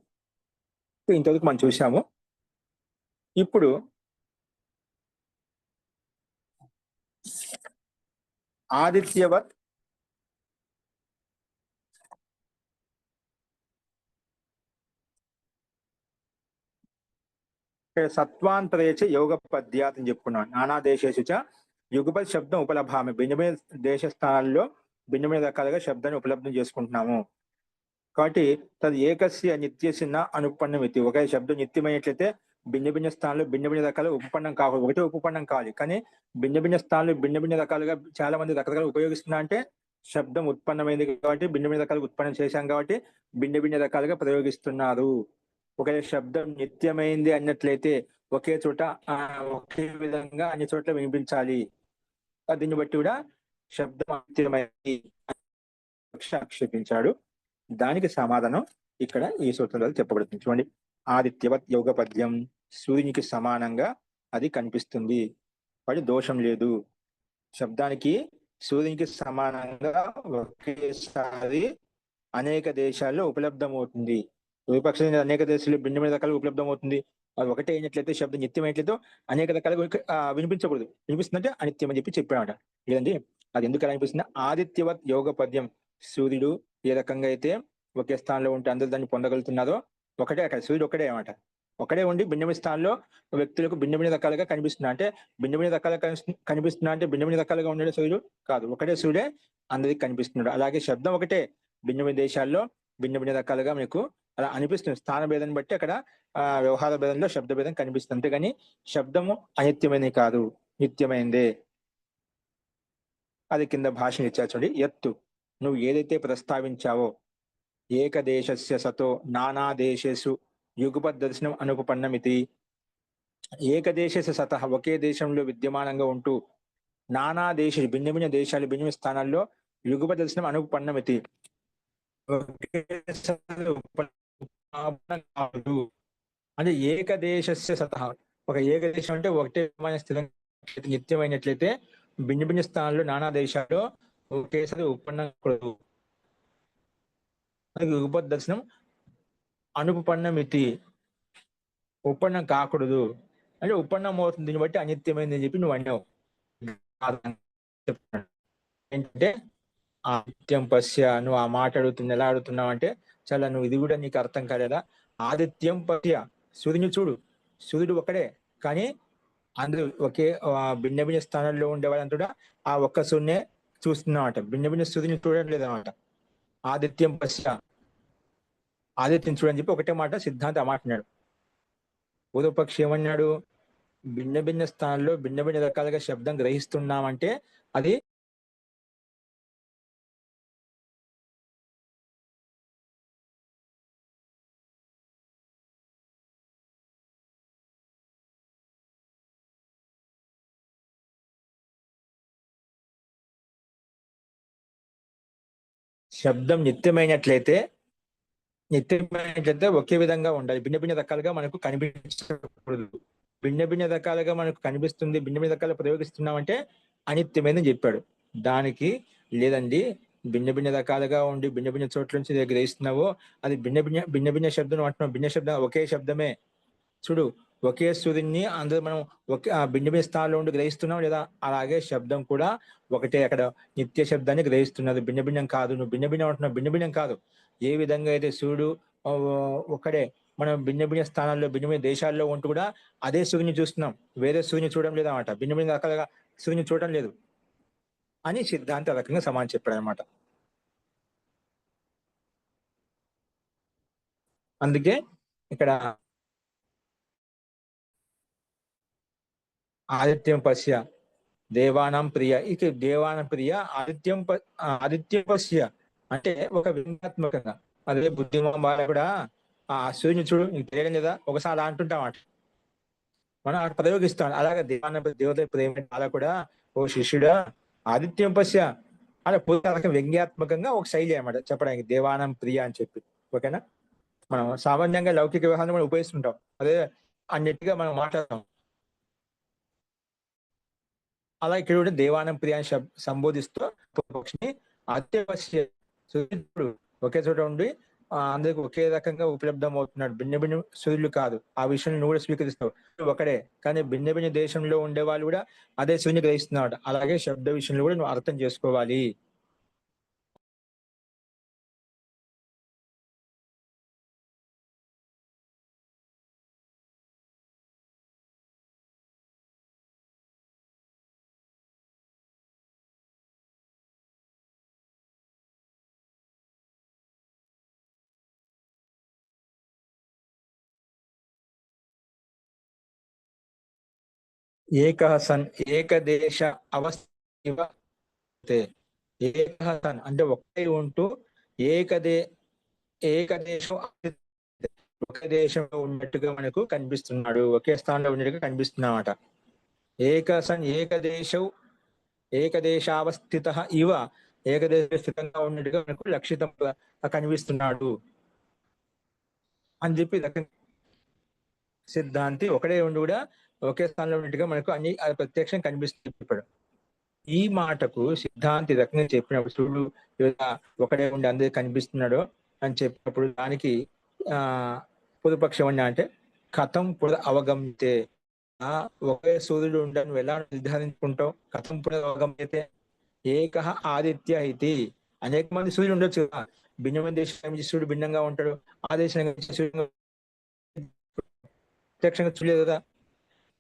ఇంతవరకు మనం చూసాము. ఇప్పుడు ఆదిత్యవత్ సత్వాంతరేచ యోగ పద్యాత్ అని చెప్పుకున్నాను. నానా దేశేషు చ యుగపత్ శబ్దం ఉపలభామి, భిన్న భిన్న దేశ స్థానాల్లో భిన్న భిన్న రకాలుగా శబ్దాన్ని ఉపలబ్ధం చేసుకుంటున్నాము. కాబట్టి తది ఏకస్య నిత్యసిన అనుపన్నమితి, ఒకే శబ్దం నిత్యమైనట్లయితే భిన్న భిన్న స్థానాల్లో భిన్న భిన్న రకాలు ఉపపన్నం కావాలి, ఒకటే ఉపపన్నం కావాలి. కానీ భిన్న భిన్న స్థానాలు భిన్న భిన్న రకాలుగా చాలా మంది రకరకాలు ఉపయోగిస్తున్నా అంటే శబ్దం ఉత్పన్నమైంది కాబట్టి భిన్న భిన్న రకాలుగా ఉత్పన్నం చేశాం కాబట్టి భిన్న భిన్న రకాలుగా ప్రయోగిస్తున్నారు. ఒకవేళ శబ్దం నిత్యమైంది అన్నట్లయితే ఒకే చోట ఒకే విధంగా అన్ని చోట్ల వినిపించాలి. దీన్ని బట్టి కూడా శబ్దం నిత్యమైంది ఆక్షేపించాడు. దానికి సమాధానం ఇక్కడ ఈ సూత్రంలో చెప్పబడుతుంది. చూడండి, ఆదిత్యవత్ యోగ పద్యం, సూర్యునికి సమానంగా అది కనిపిస్తుంది, వాడి దోషం లేదు. శబ్దానికి సూర్యునికి సమానంగా ఒకేసారి అనేక దేశాల్లో ఉపలబ్ధమవుతుంది. విపక్షంగా అనేక దేశాల్లో భిన్న భిన్న రకాలుగా ఉపలబ్ధమవుతుంది. అది ఒకటే అయినట్లయితే శబ్దం నిత్యం అయినట్లయితే అనేక రకాలుగా వినిపించకూడదు. వినిపిస్తుందంటే అనిత్యం అని చెప్పి చెప్పామట. లేదండి, అది ఎందుకు అలా అనిపిస్తుంది? ఆదిత్యవత్ యోగ పద్యం, సూర్యుడు ఏ రకంగా అయితే ఒకే స్థానంలో ఉంటే అందరూ దాన్ని పొందగలుగుతున్నారో ఒకటే అక్కడ సూర్యుడు ఒకటే అనమాట. ఒకడే ఉండి భిన్న భిన్న స్థానంలో వ్యక్తులకు భిన్న భిన్న రకాలుగా కనిపిస్తున్నా అంటే భిన్న భిన్న రకాలుగా కనిపిస్తున్నా అంటే భిన్న భిన్న రకాలుగా ఉండే సూర్యుడు కాదు, ఒకటే సూర్యుడే అందరికి కనిపిస్తున్నాడు. అలాగే శబ్దం ఒకటే భిన్న భిన్న దేశాల్లో భిన్న భిన్న రకాలుగా మీకు అలా అనిపిస్తుంది. స్థాన భేదాన్ని బట్టి అక్కడ వ్యవహార భేదంలో శబ్ద భేదం కనిపిస్తుంది. అంతేగాని శబ్దము అనిత్యమైనది కాదు, నిత్యమైందే అది కింద భాషను ఇచ్చా చూడండి. ఎత్తు నువ్వు ఏదైతే ప్రస్తావించావో ఏకదేశస్య సతో నానా దేశేషు యుగపద్ దర్శనం అనుపపన్నమితి. ఏకదేశస్య సతః ఒకే దేశంలో విద్యమానంగా ఉంటూ నానా దేశ భిన్న భిన్న దేశాలు భిన్న భిన్న స్థానాల్లో యుగప దర్శనం అనుపన్నమితి. ఒకేసారి ఉపపన్నం కాదు. అంటే ఏకదేశస్య సతః ఒక ఏకదేశం అంటే ఒకటే స్థిరంగా నిత్యమైనట్లయితే భిన్న భిన్న స్థానాల్లో నానా దేశాల్లో ఒకేసారి ఉపపన్నం కూడదు. యుగపద్ దర్శనం అనుపపన్నమితి, ఉపపన్నం కాకూడదు. అంటే ఉపపన్నం అవుతుంది, దీన్ని బట్టి అనిత్యమైంది అని చెప్పి నువ్వు అన్నావు. ఏంటంటే ఆదిత్యం పశ్య, నువ్వు ఆ మాట అడుగుతున్నా ఎలా అడుగుతున్నావు అంటే చాలా నువ్వు ఇది కూడా నీకు అర్థం కాలేదా? ఆదిత్యం పశ్య, సూర్యుని చూడు, సూర్యుడు ఒకడే కానీ అందరూ ఒకే భిన్న భిన్న స్థానాల్లో ఉండే వాళ్ళంతా కూడా ఆ ఒక్క సూర్యునే చూస్తున్నామట, భిన్న భిన్న సూర్యుని చూడడం లేదన్నమాట. ఆదిత్యం పశ్య, ఆదిత్యం చూడని చెప్పి ఒకటే మాట సిద్ధాంత ఆ మాట అన్నాడు. పూర్వపక్షి ఏమన్నాడు? భిన్న భిన్న స్థానాల్లో భిన్న భిన్న రకాలుగా శబ్దం గ్రహిస్తున్నామంటే అది శబ్దం నిత్యమైనట్లయితే ఒకే విధంగా ఉండాలి, భిన్న భిన్న రకాలుగా మనకు కనిపించకూడదు. భిన్న భిన్న రకాలుగా మనకు కనిపిస్తుంది, భిన్న భిన్న రకాలు ప్రయోగిస్తున్నామంటే అనిత్యమైనది చెప్పాడు. దానికి లేదండి, భిన్న భిన్న రకాలుగా ఉండి భిన్న భిన్న చోట్ల నుంచి గ్రహిస్తున్నావో అది భిన్న భిన్న శబ్దం అంటున్నాం. భిన్న శబ్దం ఒకే శబ్దమే. చూడు, ఒకే సూర్యుని అందరూ మనం ఒకే భిన్న భిన్న స్థానంలో ఉండి గ్రహిస్తున్నాం లేదా? అలాగే శబ్దం కూడా ఒకటే, అక్కడ నిత్య శబ్దాన్ని గ్రహిస్తున్నది, భిన్న భిన్నం కాదు. నువ్వు భిన్న భిన్నం అంటున్నావు, భిన్న భిన్నం కాదు. ఏ విధంగా అయితే సూర్యుడు ఒకడే, మనం భిన్న భిన్న స్థానాల్లో భిన్న భిన్న దేశాల్లో ఉంటూ కూడా అదే సూర్యుని చూస్తున్నాం, వేరే సూర్యుని చూడడం లేదు అనమాట. భిన్న భిన్న రకాలుగా సూర్యుని చూడడం లేదు అని సిద్ధాంత రకంగా సమానం చెప్పాడు అనమాట. అందుకే ఇక్కడ ఆదిత్యం పశ్య దేవానం ప్రియ, ఇక దేవానం ప్రియ ఆదిత్యం పశ్య అంటే ఒక వ్యంగ్యాత్మకంగా. అదే బుద్ధిమాన్ కూడా ఆ సూర్యుని చూడు నీకు తెలియడం లేదా ఒకసారి అలా అంటుంటామాట, మనం అక్కడ ప్రయోగిస్తాం. అలాగే దేవత ప్రేమ అలా కూడా ఓ శిష్యుడా ఆదిత్యం పశ్య అలా పూర్తి వ్యంగ్యాత్మకంగా ఒక శైలి అనమాట చెప్పడానికి, దేవానం ప్రియ అని చెప్పి. ఓకేనా? మనం సామాన్యంగా లౌకిక వ్యవహారం మనం ఉపయోగిస్తుంటాం, అదే అన్నిటిగా మనం మాట్లాడతాం. అలా ఇక్కడ కూడా దేవానం ప్రియ అని సంబోధిస్తూ పక్షిని అత్యవశ్య సూర్యుడు ఒకే చోట ఉండి అందరికి ఒకే రకంగా ఉపలబ్ధం అవుతున్నాడు, భిన్న భిన్న సూర్యులు కాదు. ఆ విషయం నువ్వు కూడా స్వీకరిస్తావు, ఒకడే కానీ భిన్న భిన్న దేశంలో ఉండే వాళ్ళు కూడా అదే సూర్యుని గ్రహిస్తున్నాడు. అలాగే శబ్ద విషయంలో కూడా నువ్వు అర్థం చేసుకోవాలి. ఏకః సన్ ఏకదేశ అవస్థివ, ఏకః సన్ అంటే ఒకటే ఉంటూ ఏకదేశం ఒకే దేశంలో ఉన్నట్టుగా మనకు కనిపిస్తున్నాడు, ఒకే స్థానంలో ఉన్నట్టుగా కనిపిస్తున్నమాట. ఏకసన్ ఏకదేశావస్థిత ఇవ, ఏకదేశ స్థితంగా ఉన్నట్టుగా మనకు లక్షితం కనిపిస్తున్నాడు అని చెప్పి సిద్ధాంతి ఒకడే ఉండి కూడా ఒకే స్థానంలో ఉన్నట్టుగా మనకు అన్ని ప్రత్యక్షం కనిపిస్తుంది చెప్పాడు. ఈ మాటకు సిద్ధాంతి రకంగా చెప్పినప్పుడు చూడు ఒకడే ఉండి అందరికి కనిపిస్తున్నాడు అని చెప్పినప్పుడు దానికి పూర్వపక్షం అన్నా అంటే కథం పునః అవగమ్యతే, ఒకే సూర్యుడు ఉండని నువ్వు ఎలా నిర్ధారించుకుంటావు? కథం పునః అవగమ్యతే ఏకః ఆదిత్య ఇది, అనేక మంది సూర్యుడు ఉండొచ్చు కదా, భిన్న మంది దేశం నుంచి సూర్యుడు భిన్నంగా ఉంటాడు, ఆ దేశం ప్రత్యక్షంగా చూడలేదు కదా.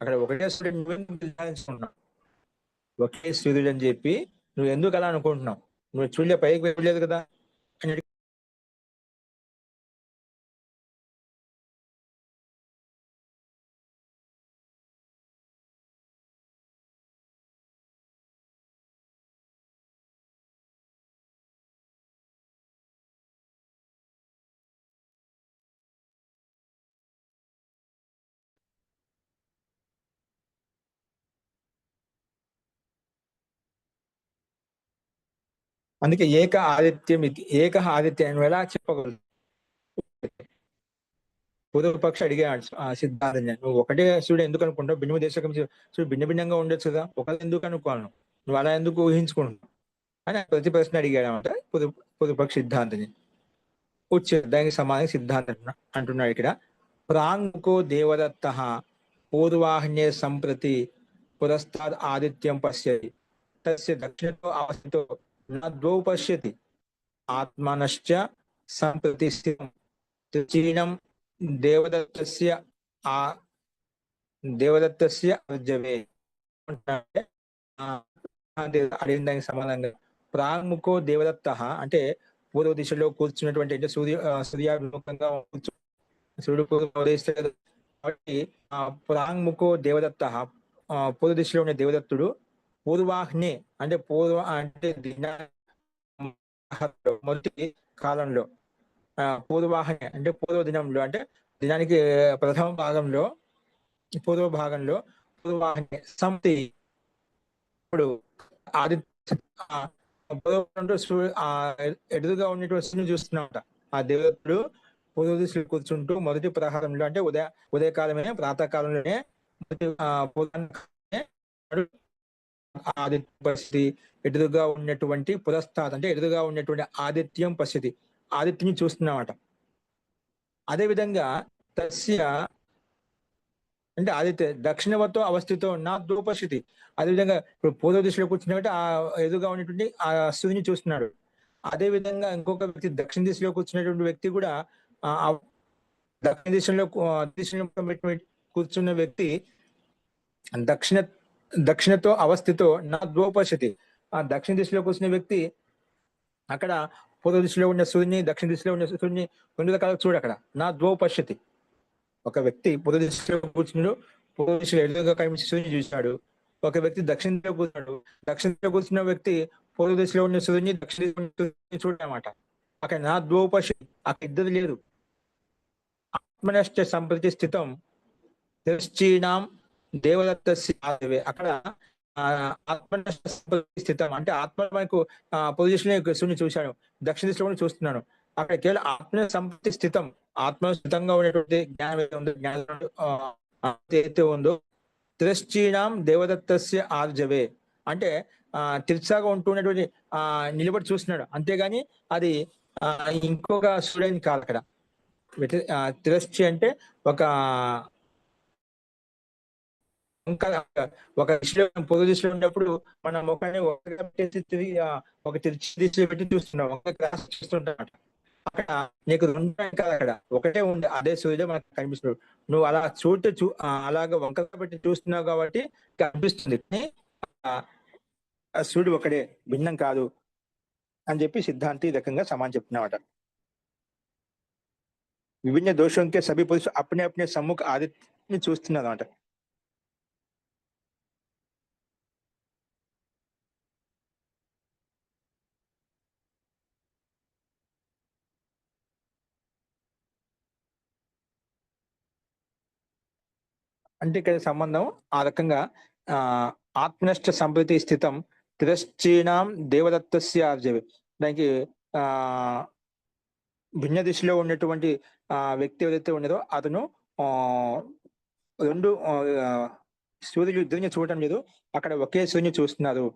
అక్కడ ఒకటే సూర్యుడు నువ్వు నిర్ధారించుకుంటున్నావు, ఒకే సూర్యుడు అని చెప్పి నువ్వు ఎందుకు అలా అనుకుంటున్నావు? నువ్వు చూడలే, పైకి వెళ్ళలేదు కదా అని అందుకే ఏక ఆదిత్యం ఏక ఆదిత్యం ఎలా చెప్పగలరు? పూర్వపక్ష అడిగాడు సిద్ధాంతం, నువ్వు ఒకటే సూర్యుడు ఎందుకు అనుకుంటావు? భిన్న దేశకం సూర్యుడు భిన్న భిన్నంగా ఉండొచ్చు కదా, ఒకటి ఎందుకు అనుకోను, నువ్వు అలా ఎందుకు ఊహించుకుంటున్నావు అని ప్రతి ప్రశ్న అడిగాడు అనమాట పూర్వపక్ష సిద్ధాంతని. దానికి సమాధానం సిద్ధాంతం అంటున్నాడు ఇక్కడ. ప్రాంగుకో దేవదత్త పూర్వాహ్నే సంప్రతి పురస్తాద్ ఆదిత్యం పశ్యతి తస్య దక్షిణతో అవస్థితో నద్వౌ పశ్యతి ఆత్మనశ్చ సంప్రతి స్థితం త్రిచీనం దేవదత్తస్య అర్జవే. అడిగిన దానికి సమాధానంగా ప్రాంగుకో దేవదత్త అంటే పూర్వ దిశలో కూర్చున్నటువంటి, అంటే సూర్యాభిముఖంగా సూర్యుడు ఉదయిస్తాడు కాబట్టి ప్రాంగుకో దేవదత్త పూర్వ దిశలో ఉన్న దేవదత్తుడు పూర్వాహ్నే అంటే మొదటి కాలంలో పూర్వాహ్నే అంటే పూర్వ దినంలో, అంటే దినానికి ప్రథమ భాగంలో పూర్వ భాగంలో పూర్వాహ్నే సంతి ఇప్పుడు ఎదురుగా ఉన్నటువంటి సూర్యుని చూస్తున్నామట. ఆ దేవతలు పూర్వ దిశలో కూర్చుంటూ మొదటి ప్రహారంలో అంటే ఉదయకాలమే ప్రాతకాలంలోనే ఆదిత్య పరిస్థితి ఎదురుగా ఉన్నటువంటి పురస్తాద్ అంటే ఎదురుగా ఉన్నటువంటి ఆదిత్యం పరిస్థితి ఆదిత్యం చూస్తున్నామట. అదే విధంగా తస్య అంటే ఆదిత్య దక్షిణవతో అవస్థితో నా ద్రూపస్థితి, అదేవిధంగా ఇప్పుడు పూర్వ దిశలో కూర్చున్నట్టు ఆ ఎదురుగా ఉన్నటువంటి ఆ సూర్యుని చూస్తున్నాడు. అదే విధంగా ఇంకొక వ్యక్తి దక్షిణ దిశలో కూర్చున్నటువంటి వ్యక్తి కూడా దక్షిణ దిశలో కూర్చున్న వ్యక్తి దక్షిణతో అవస్థితో నా ద్వౌపశతి, ఆ దక్షిణ దిశలో కూర్చున్న వ్యక్తి అక్కడ పూర్వ దిశలో ఉన్న సూర్యుని దక్షిణ దిశలో ఉన్న సూర్యుని రెండు రకాలుగా చూడు. అక్కడ నా ద్వౌపశతి, ఒక వ్యక్తి పూర్వ దిశలో కూర్చున్నాడు, పూర్వ దిశలో ఎదురుగా కనిపించి సూర్యుని చూశాడు. ఒక వ్యక్తి దక్షిణ దిశలో కూర్చున్నాడు, దక్షిణ దిశలో కూర్చున్న వ్యక్తి పూర్వ దిశలో ఉన్న సూర్యుని దక్షిణ దిశలో చూడనమాట. అక్కడ నా ద్వౌపశతి, అక్కడ ఇద్దరు లేరు. ఆత్మనశ్చ సంప్రతి స్థితం తిరశ్చీనాం దేవదత్తస్య, అక్కడ ఆత్మనశ్చ సంప్రతి స్థితం అంటే ఆత్మ మనకు పొజిషన్ సూర్యుని చూశాను, దక్షిణ దిశలో కూడా చూస్తున్నాను. అక్కడ కేవలం ఆత్మ సంప్రతి స్థితం, ఆత్మ స్థితంగా ఉన్నటువంటి జ్ఞానం ఏదైతే ఉందో, జ్ఞానం ఏదైతే ఉందో తిరశ్చీనాం దేవదత్తస్య ఆర్జవే అంటే తిరసాగా ఉంటున్నటువంటి నిలబడి చూస్తున్నాడు, అంతేగాని అది ఇంకొక సూర్యుని కాదు. అక్కడ తిరశ్చి అంటే ఒక దిశలో పొరుగు దిశలో ఉన్నప్పుడు మన ముఖాన్ని ఒక తిరిచి దిశలో పెట్టి చూస్తున్నాం, ఒక క్రాస్ చూస్తుంటాం. అక్కడ నీకు రెండు కాదు, అక్కడ ఒకటే ఉంది, అదే సూర్యుడు మనకు కనిపిస్తున్నాడు. నువ్వు అలా అలాగా వంక పెట్టి చూస్తున్నావు కాబట్టి కనిపిస్తుంది, సూర్యుడు ఒకడే, భిన్నం కాదు అని చెప్పి సిద్ధాంతి ఈ రకంగా సమానం చెప్తున్నామట. విభిన్న దోషంకే సభి పురుషు అప్నే అప్నే సమ్ముఖ ఆదిత్యని చూస్తున్నారు అన్నమాట. అంటే ఇక్కడ సంబంధం ఆ రకంగా ఆత్మనష్ట సంప్రతి స్థితం తిరశ్చీనాం దేవదత్తస్య ఆర్జవే, దానికి భిన్న దిశలో ఉన్నటువంటి వ్యక్తి ఏదైతే ఉన్నదో అతను రెండు సూర్యుడు ఇద్దరిని చూడటం లేదు, అక్కడ ఒకే సూర్యుని చూస్తున్నారు.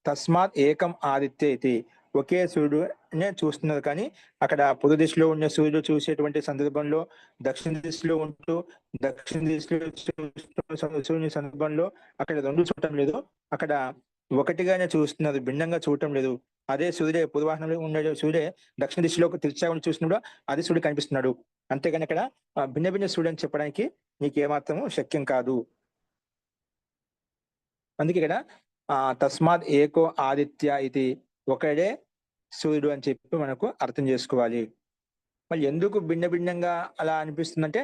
తస్మాత్ ఏకం ఆదిత్య ఇది, ఒకే సూర్యుడునే చూస్తున్నారు. కానీ అక్కడ పూర్వ దిశలో ఉన్న సూర్యుడు చూసేటువంటి సందర్భంలో దక్షిణ దిశలో ఉంటూ దక్షిణ దిశలో సూర్యుని సందర్భంలో అక్కడ రెండు చూడటం లేదు, అక్కడ ఒకటిగానే చూస్తున్నారు, భిన్నంగా చూడటం లేదు. అదే సూర్యుడే పూర్వాహనంలో ఉన్న సూర్యుడే దక్షిణ దిశలో తిరిచామని చూసినప్పుడు అదే సూర్యుడు కనిపిస్తున్నాడు, అంతేగాని అక్కడ భిన్న భిన్న సూర్యుడు అని చెప్పడానికి నీకు ఏమాత్రము శక్యం కాదు. అందుకే ఇక్కడ తస్మాత్ ఏకో ఆదిత్య ఇది, ఒకడే సూర్యుడు అని చెప్పి మనకు అర్థం చేసుకోవాలి. మళ్ళీ ఎందుకు భిన్న భిన్నంగా అలా అనిపిస్తుందంటే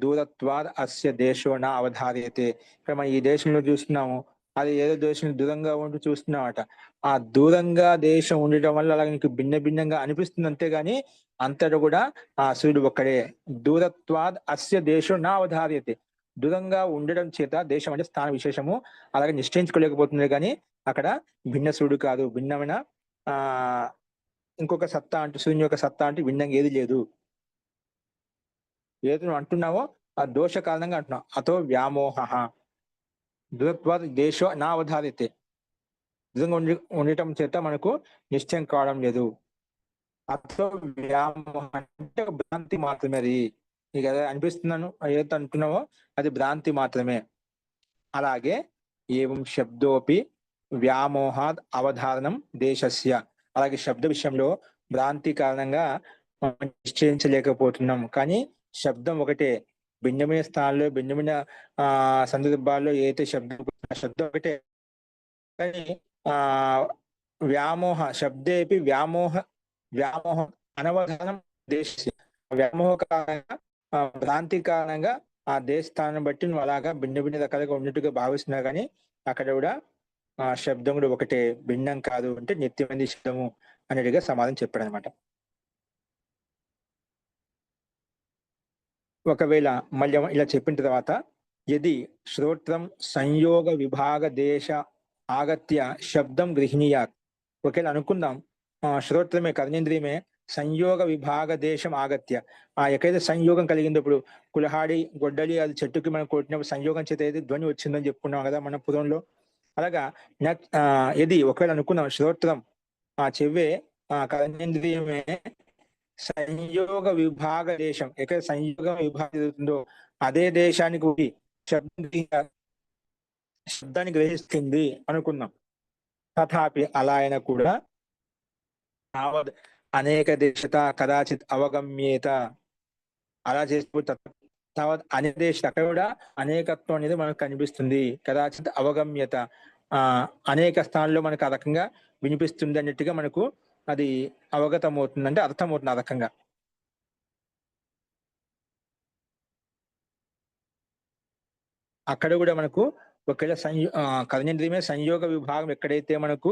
దూరత్వాద్ అస్య దేశో నా అవధార్యతే, ఇక్కడ మనం ఈ దేశంలో చూస్తున్నాము, అది ఏదో దేశం దూరంగా ఉంటూ చూస్తున్నామట. ఆ దూరంగా దేశం ఉండటం వల్ల అలాగే నీకు భిన్న భిన్నంగా అనిపిస్తుంది, అంతేగాని అంతటా కూడా ఆ సూర్యుడు ఒక్కడే. దూరత్వాద్ అస్య దేశో నా అవధార్యతే, దూరంగా ఉండడం చేత దేశం అంటే స్థాన విశేషము అలాగే నిశ్చయించుకోలేకపోతుంది, కానీ అక్కడ భిన్న సూర్యుడు కాదు, భిన్నమైన ఆ ఇంకొక సత్తా అంటూ, సూర్యుని యొక్క సత్తా అంటూ భిన్నంగా ఏది లేదు. ఏది నువ్వు అంటున్నావో ఆ దోష కారణంగా అంటున్నావు. అతో వ్యామోహ దృఢత్వాద్ దేశో నావధారితే, దృఢంగా ఉండటం చేత మనకు నిశ్చయం కావడం లేదు. అతో వ్యామోహ అంటే భ్రాంతి మాత్రమే. అది నీకు అదే అనిపిస్తున్నాను, ఏదైతే అంటున్నావో అది భ్రాంతి మాత్రమే. అలాగే ఏవం శబ్దోపి వ్యామోహాద్ అవధారణం దేశస్య, అలాగే శబ్ద విషయంలో భ్రాంతి కారణంగా మనం నిశ్చయించలేకపోతున్నాం. కానీ శబ్దం ఒకటే, భిన్న భిన్న స్థానాల్లో భిన్న భిన్న సందర్భాల్లో ఏదైతే శబ్దం ఒకటే. కానీ ఆ వ్యామోహ శబ్దేపి వ్యామోహం అనవధానం దేశస్య, వ్యామోహ కారణంగా భ్రాంతి కారణంగా ఆ దేశ స్థానం బట్టి నువ్వు అలాగా భిన్న భిన్న రకాలుగా ఉన్నట్టుగా భావిస్తున్నా, కానీ అక్కడ కూడా ఆ శబ్దం కూడా ఒకటే, భిన్నం కాదు. అంటే నిత్యమైనది శబ్దము అనేట్టుగా సమాధానం చెప్పాడు అనమాట. ఒకవేళ మళ్ళీ ఇలా చెప్పిన తర్వాత యది శ్రోత్రం సంయోగ విభాగ దేశ ఆగత్య శబ్దం గృహిణీయాత్, ఒకవేళ అనుకుందాం శ్రోత్రమే కర్ణేంద్రియమే సంయోగ విభాగ దేశం ఆగత్య, ఎక్కడైతే సంయోగం కలిగిందో, ఇప్పుడు కులహాడి గొడ్డలి అది చెట్టుకి మనం కొట్టినప్పుడు సంయోగం చేత ఏది ధ్వని వచ్చిందని చెప్పుకున్నాం కదా మన పురంలో. అలాగా ఇది ఒకవేళ అనుకున్నాం శ్రోత్రం చెవ్వే కర్ణేంద్రియమే సంయోగ విభాగ దేశం, ఎక్కడ సంయోగం విభాగం జరుగుతుందో అదే దేశానికి శబ్దాన్ని గ్రహిస్తుంది అనుకుందాం. తథాపి అలా అయినా కూడా అనేక దేశత కదాచిత్ అవగమ్యేత, అలా చేస్తూ తావత్ అనేక అక్కడ కూడా అనేకత్వం అనేది మనకు కనిపిస్తుంది. కదాచిత్ అవగమ్యత, అనేక స్థానాల్లో మనకు ఆ రకంగా వినిపిస్తుంది అన్నట్టుగా మనకు అది అవగతం అవుతుంది, అంటే అర్థమవుతుంది ఆ రకంగా. అక్కడ కూడా మనకు ఒకవేళ కర్ణేంద్రియమే సంయోగ విభాగం ఎక్కడైతే మనకు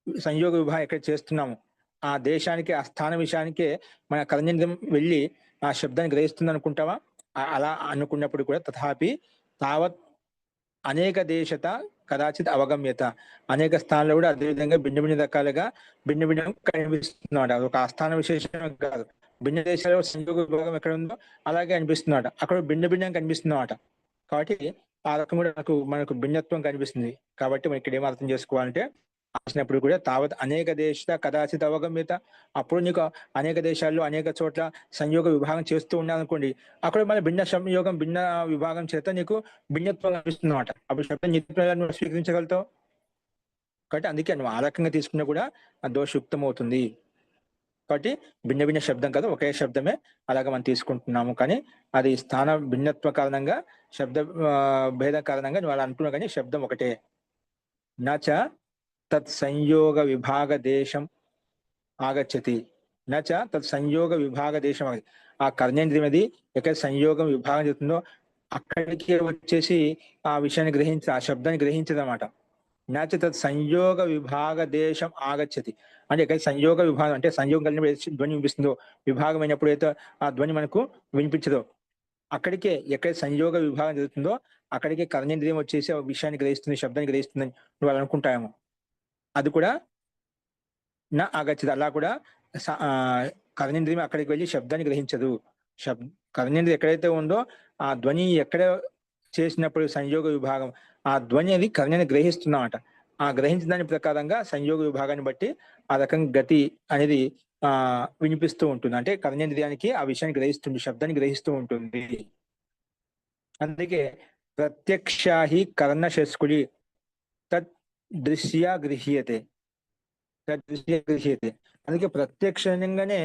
సంయోగ విభాగం ఎక్కడ చేస్తున్నాము ఆ దేశానికి, ఆ స్థాన విషయానికే మన కర్ణేంద్రియం వెళ్ళి ఆ శబ్దాన్ని గ్రహిస్తుంది అనుకుంటావా? అలా అనుకున్నప్పుడు కూడా తథాపి తావత్ అనేక దేశత కదాచిత్ అవగమ్యత, అనేక స్థానాల్లో కూడా అదేవిధంగా భిన్న భిన్న రకాలుగా భిన్న భిన్నం కనిపిస్తున్నాడు. అది ఒక ఆస్థాన విశేషం కాదు. భిన్న దేశాల్లో సంయోగ విభాగం ఎక్కడ ఉందో అలాగే అనిపిస్తున్నాడు, అక్కడ భిన్న భిన్నం కనిపిస్తున్నమాట. కాబట్టి ఆ రకం కూడా మనకు భిన్నత్వం కనిపిస్తుంది. కాబట్టి మనం ఇక్కడ ఏం అర్థం చేసుకోవాలంటే, రాసినప్పుడు కూడా తావత్ అనేక దేశ కదాచిత్ అవగమ్యత, అప్పుడు నీకు అనేక దేశాల్లో అనేక చోట్ల సంయోగ విభాగం చేస్తూ ఉన్నాను అనుకోండి, అక్కడ మళ్ళీ భిన్న సంయోగం భిన్న విభాగం చేత నీకు భిన్నత్వం కనిపిస్తుంది అనమాట. అప్పుడు శబ్దం నిత్యం నువ్వు స్వీకరించగలుగుతావు. కాబట్టి అందుకే నువ్వు ఆ రకంగా తీసుకున్నా కూడా దోషయుక్తం అవుతుంది. కాబట్టి భిన్న భిన్న శబ్దం కదా, ఒకే శబ్దమే అలాగా మనం తీసుకుంటున్నాము. కానీ అది స్థాన భిన్నత్వ కారణంగా, శబ్ద భేద కారణంగా నువ్వు అలా అంటున్నావు, కానీ శబ్దం ఒకటే. నచ తత్ సంయోగ విభాగ దేశం ఆగచ్చతి, నచ తత్ సంయోగ విభాగ దేశం. ఆ కర్ణేంద్రియం అది ఎక్కడ సంయోగం విభాగం చెప్తుందో అక్కడికి వచ్చేసి ఆ విషయాన్ని గ్రహించి ఆ శబ్దాన్ని గ్రహించదన్నమాట. నచ తత్ సంయోగ విభాగ దేశం ఆగచ్చతి అంటే ఎక్కడ సంయోగ విభాగం అంటే సంయోగం కలిగినప్పుడు ధ్వని వినిపిస్తుందో, విభాగం అయినప్పుడు అయితే ఆ ధ్వని మనకు వినిపించదో, అక్కడికే ఎక్కడ సంయోగ విభాగం జరుగుతుందో అక్కడికే కర్ణేంద్రియం వచ్చేసి ఆ విషయాన్ని గ్రహిస్తుంది, శబ్దాన్ని గ్రహిస్తుందని నువ్వు అలా అనుకుంటాయేమో. అది కూడా నా ఆగచ్చది, అలా కూడా కర్ణేంద్రియం అక్కడికి వెళ్ళి శబ్దాన్ని గ్రహించదు. కర్ణేంద్రియం ఎక్కడైతే ఉందో ఆ ధ్వని ఎక్కడ చేసినప్పుడు సంయోగ విభాగం ఆ ధ్వని అది కర్ణేంద్రియం గ్రహిస్తున్నమాట. ఆ గ్రహించిన దాని ప్రకారంగా సంయోగ విభాగాన్ని బట్టి ఆ రకంగా గతి అనేది వినిపిస్తూ ఉంటుంది. అంటే కర్ణేంద్రియానికి ఆ విషయాన్ని గ్రహిస్తుంది, శబ్దాన్ని గ్రహిస్తూ ఉంటుంది. అందుకే ప్రత్యక్షాహి కర్ణశస్కుడి తద్ దృశ్య గృహ్యతే, అందుకే ప్రత్యక్షంగానే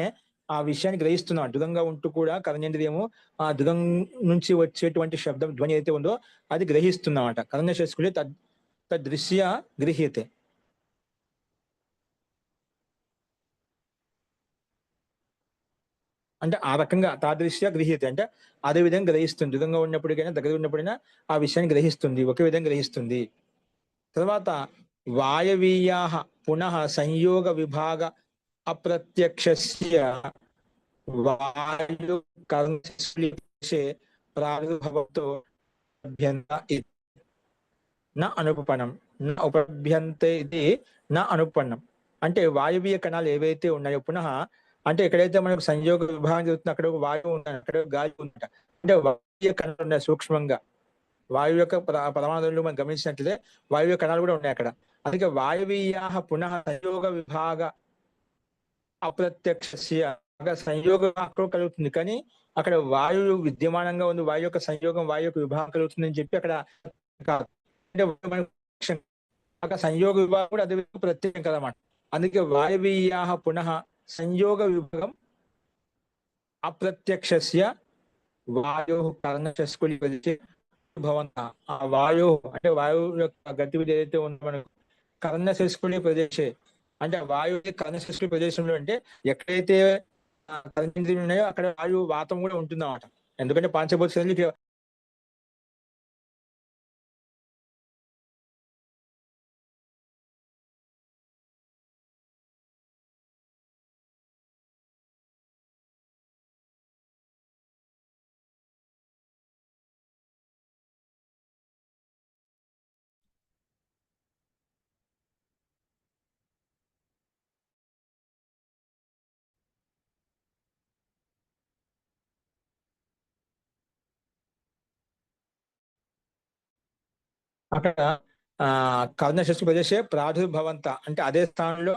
ఆ విషయాన్ని గ్రహిస్తున్నాం. దృఢంగా ఉంటూ కూడా కర్ణేంద్రియము ఆ దృఢం నుంచి వచ్చేటువంటి శబ్దం ధ్వని అయితే ఉందో అది గ్రహిస్తున్నమాట. కర్ణశస్కుడి తదృశ్య గృహ్యతే. అంటే ఆ రకంగా తాదృశ్య గృహ్యతే అంటే అదే విధంగా గ్రహిస్తుంది. దృఢంగా ఉన్నప్పటికైనా దగ్గర ఉన్నప్పుడైనా ఆ విషయాన్ని గ్రహిస్తుంది, ఒకే విధంగా గ్రహిస్తుంది. తర్వాత వాయవీయా పునః సంయోగ విభాగ అప్రత్యక్షస్య వాయు కర్ణశస్కులి ప్రాదుర్భవతో నా అనుపపనం. నా ఉపలభ్యంతే ఇది నా అనుపన్నం. అంటే వాయువీయ కణాలు ఏవైతే ఉన్నాయో పునః అంటే ఎక్కడైతే మనకు సంయోగ విభాగం జరుగుతుందో అక్కడ ఒక వాయువు ఉందంట, అక్కడ ఒక గాలి ఉందంట. అంటే వాయువ్య కణాలు ఉన్నాయి సూక్ష్మంగా. వాయువు యొక్క పరమాణువులు మనం గమనించినట్లయితే వాయువ్య కణాలు కూడా ఉన్నాయి అక్కడ. అందుకే వాయువీయ పునః సంయోగ విభాగ అప్రత్యక్ష సంయోగ అక్కడ కలుగుతుంది, కానీ అక్కడ వాయువు విద్యమానంగా ఉంది, వాయు యొక్క సంయోగం వాయు యొక్క విభాగం కలుగుతుంది అని చెప్పి అక్కడ కాదు. అంటే అక్కడ సంయోగ విభాగం కూడా అదే ప్రత్యేకం కదన్నమాట. అందుకే వాయువీయ పునః సంయోగ విభాగం అప్రత్యక్షస్య వాయు కర్ణశస్కులి భవంత. ఆ వాయు అంటే వాయువు యొక్క గతివిధి ఏదైతే ఉందో మనకు కర్ణశస్కులి ప్రదేశే, అంటే వాయువు కర్ణశస్కులి ప్రదేశంలో అంటే ఎక్కడైతే కర్ణేంద్రియాలు ఉన్నాయో అక్కడ వాయువు వాతం కూడా ఉంటుందన్నమాట. ఎందుకంటే పంచభూత శరీరాలు అక్కడ కర్ణశస్కు ప్రదేశే ప్రాదుర్భవంత, అంటే అదే స్థానంలో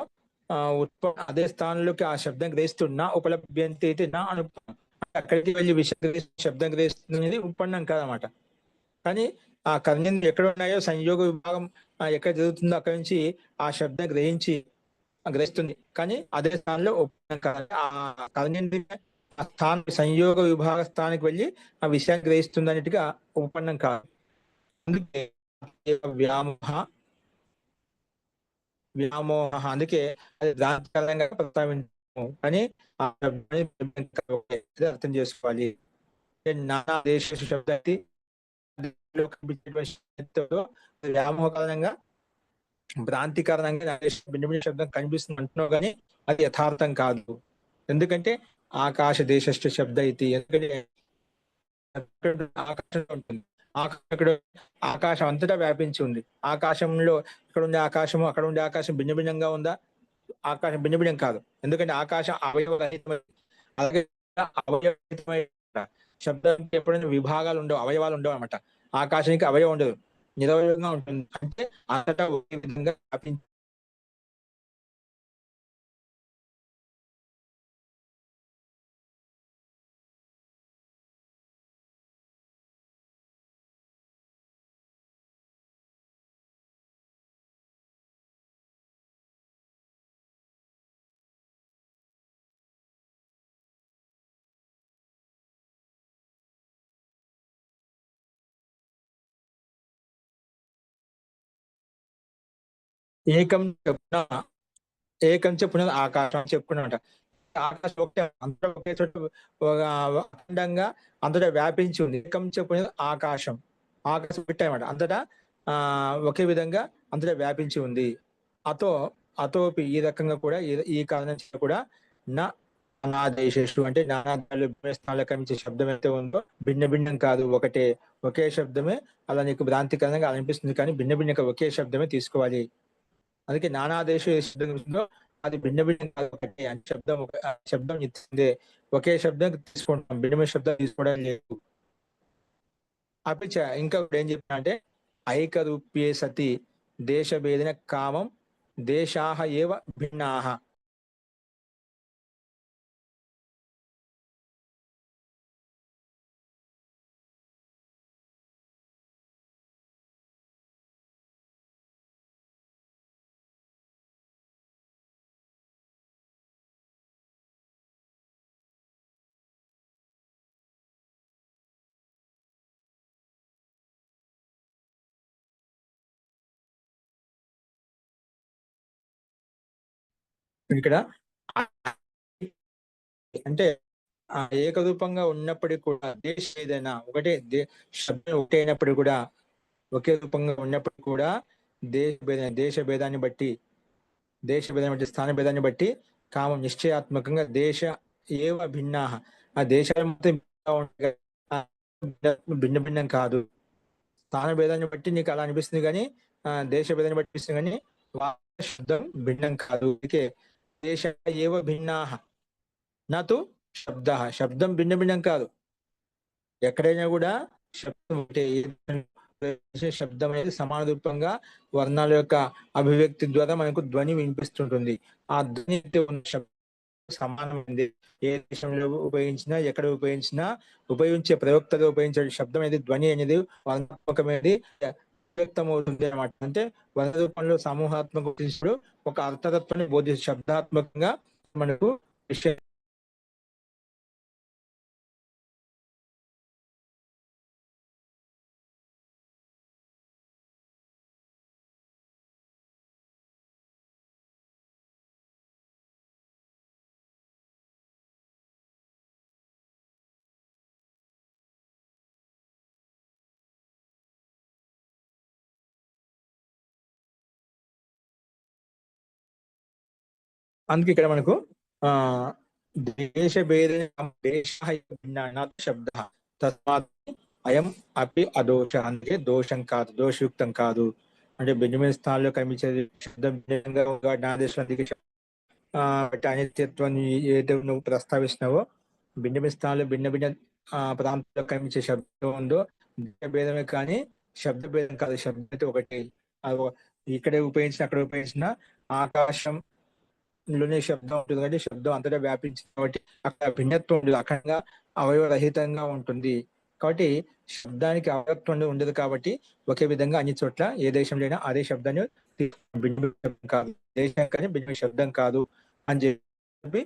అదే స్థానంలోకి ఆ శబ్దం గ్రహిస్తున్నా ఉపలభ్యంతే నా అనుపన్నం. అక్కడికి వెళ్ళి శబ్దం గ్రహిస్తుంది అనేది ఉపన్నం కాదన్నమాట. కానీ ఆ కర్ణేంద్రియాలు ఎక్కడ ఉన్నాయో సంయోగ విభాగం ఎక్కడ జరుగుతుందో అక్కడి నుంచి ఆ శబ్దం గ్రహిస్తుంది, కానీ అదే స్థానంలో ఉపన్నం కాదు. ఆ కర్ణేంద్రియ ఆ స్థానం సంయోగ విభాగ స్థానానికి వెళ్ళి ఆ విషయాన్ని గ్రహిస్తుంది అన్నట్టుగా ఉపన్నం కాదు. అందుకే వ్యామోహ అందుకే అది భ్రాంతికరంగా ప్రస్తావించాము, కానీ అర్థం చేసుకోవాలి. నానా దేశ శబ్దాన్ని వ్యామోహ కారణంగా భ్రాంతి కారణంగా భిన్న భిన్న శబ్దం కనిపిస్తుంది అంటున్నావు, కానీ అది యథార్థం కాదు. ఎందుకంటే ఆకాశ దేశ శబ్ద ఇది, ఎందుకంటే ఆకాశంలో ఉంటుంది. ఆకాశం అంతటా వ్యాపించి ఉంది. ఆకాశంలో ఇక్కడ ఉండే ఆకాశము అక్కడ ఉండే ఆకాశం భిన్న భిన్నంగా ఉందా? ఆకాశం భిన్న భిన్నం కాదు, ఎందుకంటే ఆకాశం అవయవరహితమై, అలాగే అవయవరహితమై శబ్దానికి ఎప్పుడైనా విభాగాలు ఉండవు, అవయవాలు ఉండవు అనమాట. ఆకాశానికి అవయవం ఉండదు, నిరవయంగా ఉంటుంది. అంటే అంతటా ఒకే విధంగా వ్యాపించి ఏకం చెప్పున ఆకాశం చెప్పుకున్నమాట. ఆకాశం ఒకటే, అంతటా ఒకే చోట అఖండంగా అంతటా వ్యాపించి ఉంది. ఏకం చెప్పున ఆకాశం పెట్టాయన్నమాట. అంతటా ఒకే విధంగా అంతటా వ్యాపించి ఉంది. అతోపి ఈ రకంగా కూడా ఈ కారణం కూడా నానాదేశేషు అంటే నానా స్థానాలు కనిపించే శబ్దం అయితే ఉందో భిన్న భిన్నం కాదు, ఒకే శబ్దమే. అలా నీకు భ్రాంతికరంగా అనిపిస్తుంది, కానీ భిన్న భిన్నంగా ఒకే శబ్దమే తీసుకోవాలి. అందుకే నానాదేశ శబ్దం అది భిన్న భిన్నం కాదు, ఒకటే. అంటే శబ్దం ఇచ్చిందే, ఒకే శబ్దం తీసుకుంటాం, భిన్నమైన శబ్దం తీసుకోవడం లేదు. అపిచ ఇంకా ఏం చెప్పిన అంటే ఐకరూప్యే సతి దేశభేదిన కామం దేశాహ ఏవ భిన్నాహ. ఇక్కడ అంటే ఏకరూపంగా ఉన్నప్పటికీ కూడా దేశ ఏదైనా ఒకటే, శబ్దం ఒకటే అయినప్పటికీ కూడా, ఒకే రూపంగా ఉన్నప్పటికీ కూడా దేశ భేదాన్ని బట్టి స్థాన భేదాన్ని బట్టి కామం నిశ్చయాత్మకంగా దేశ ఏవ భిన్నాహ, ఆ దేశాలు మొత్తం భిన్న భిన్నం కాదు. స్థాన భేదాన్ని బట్టి నీకు అలా అనిపిస్తుంది కానీ దేశ భేదాన్ని బట్టి అనిపిస్తుంది కానీ శబ్దం భిన్నం కాదు. అందుకే దేశ ఏవ భిన్నాహ నాతో శబ్ద, శబ్దం భిన్న భిన్నం కాదు. ఎక్కడైనా కూడా శబ్దం ఉంటే శబ్దం అనేది సమాన రూపంగా వర్ణాల యొక్క అభివ్యక్తి ద్వారా మనకు ధ్వని వినిపిస్తుంటుంది. ఆ ధ్వని ఉన్న శబ్దం సమానమైంది. ఏ దేశంలో ఉపయోగించినా ఎక్కడ ఉపయోగించినా ఉపయోగించే ప్రయోక్తగా ఉపయోగించే శబ్దం అనేది ధ్వని అనేది వర్ణాత్మకమైనది వ్యక్తం అవుతుంది అనమాట. అంటే వర్ణ రూపంలో సమూహాత్మక ఒక అర్థతత్వాన్ని బోధించే శబ్దాత్మకంగా మనకు విషయం. అందుకే ఇక్కడ మనకు దేశ శబ్ద తస్మాత్ అయం అపి అదోష. అందుకే దోషం కాదు, దోషయుక్తం కాదు. అంటే బెంజమిన్ స్థానంలో కనిపించే శబ్దం అనిత్యత్వాన్ని ఏదైతే నువ్వు ప్రస్తావిస్తున్నావో భిన్న స్థానంలో భిన్న భిన్న ప్రాంతాల్లో కనిపించే శబ్దం ఉందో భేదమే కానీ శబ్ద భేదం కాదు. శబ్దం అయితే ఒకటి. ఇక్కడ ఉపయోగించిన అక్కడ ఉపయోగించిన ఆకాశంలోనే శబ్దం ఉంటుంది కాబట్టి శబ్దం అంతటా వ్యాపించింది కాబట్టి అక్కడ భిన్నత్వం ఉండదు, అఖండంగా అవయవరహితంగా ఉంటుంది. కాబట్టి శబ్దానికి అవయవత్వం ఉండదు కాబట్టి ఒకే విధంగా అన్ని చోట్ల ఏ దేశంలో అదే శబ్దాన్ని భిన్న శబ్దం కాదు, దేశం కానీ భిన్న శబ్దం కాదు అని చెప్పి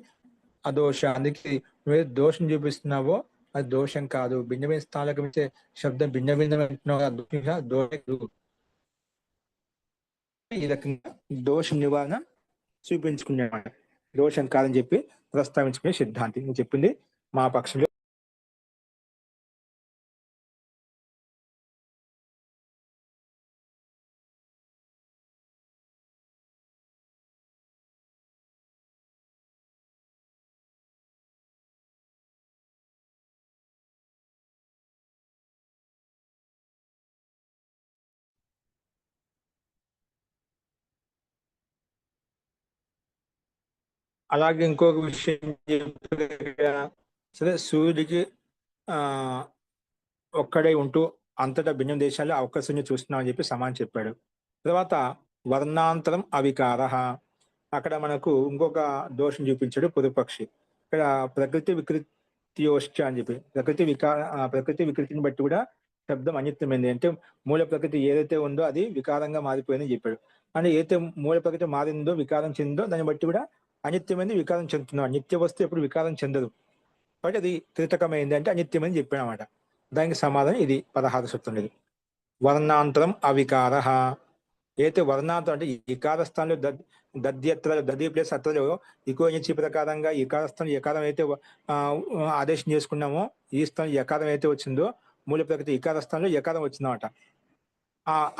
అదోష. అందుకే నువ్వు దోషం చూపిస్తున్నావో అది దోషం కాదు. భిన్న భిన్న స్థానాలకు ఇచ్చే శబ్దం భిన్న భిన్న దోషం. ఈ రకంగా దోష నివారణ చూపించుకునేమాట. దోషం కాదని చెప్పి ప్రస్తావించుకునే సిద్ధాంతి నేను చెప్పింది మా పక్షంలో. అలాగే ఇంకొక విషయం సరే, సూర్యుడికి ఒక్కడే ఉంటూ అంతటా భిన్న దేశాల్లో అవకాశాన్ని చూస్తున్నాం అని చెప్పి సమాన్ చెప్పాడు. తర్వాత వర్ణాంతరం అవికార. అక్కడ మనకు ఇంకొక దోషం చూపించాడు పూర్వపక్షి. ఇక్కడ ప్రకృతి వికృతియోశ్చ అని చెప్పి ప్రకృతి వికృతిని బట్టి కూడా శబ్దం అనిత్యమైంది. అంటే మూల ప్రకృతి ఏదైతే ఉందో అది వికారంగా మారిపోయిందని చెప్పాడు. అంటే ఏదైతే మూల ప్రకృతి మారిందో వికారం చెందిందో దాన్ని బట్టి కూడా అనిత్యమైంది వికారం చెందుతున్నాం. నిత్య వస్తువు ఎప్పుడు వికారం చెందదు కాబట్టి అది కృతకమైంది అంటే అనిత్యమని చెప్పాడు అనమాట. దానికి సమాధానం ఇది 16 సూత్రం. వర్ణాంతరం అవికార. ఏదైతే వర్ణాంతరం అంటే ఇకార స్థానంలో దద్ది ప్లేస్ అత్రలో ఇకో ఇచ్చి ప్రకారంగా ఇకార స్థానం ఎకారం అయితే ఆదేశం చేసుకున్నామో ఈ స్థానం ఎకారం అయితే వచ్చిందో మూల ప్రకృతి ఇకార స్థానంలో ఎకారం వచ్చిందన్నమాట.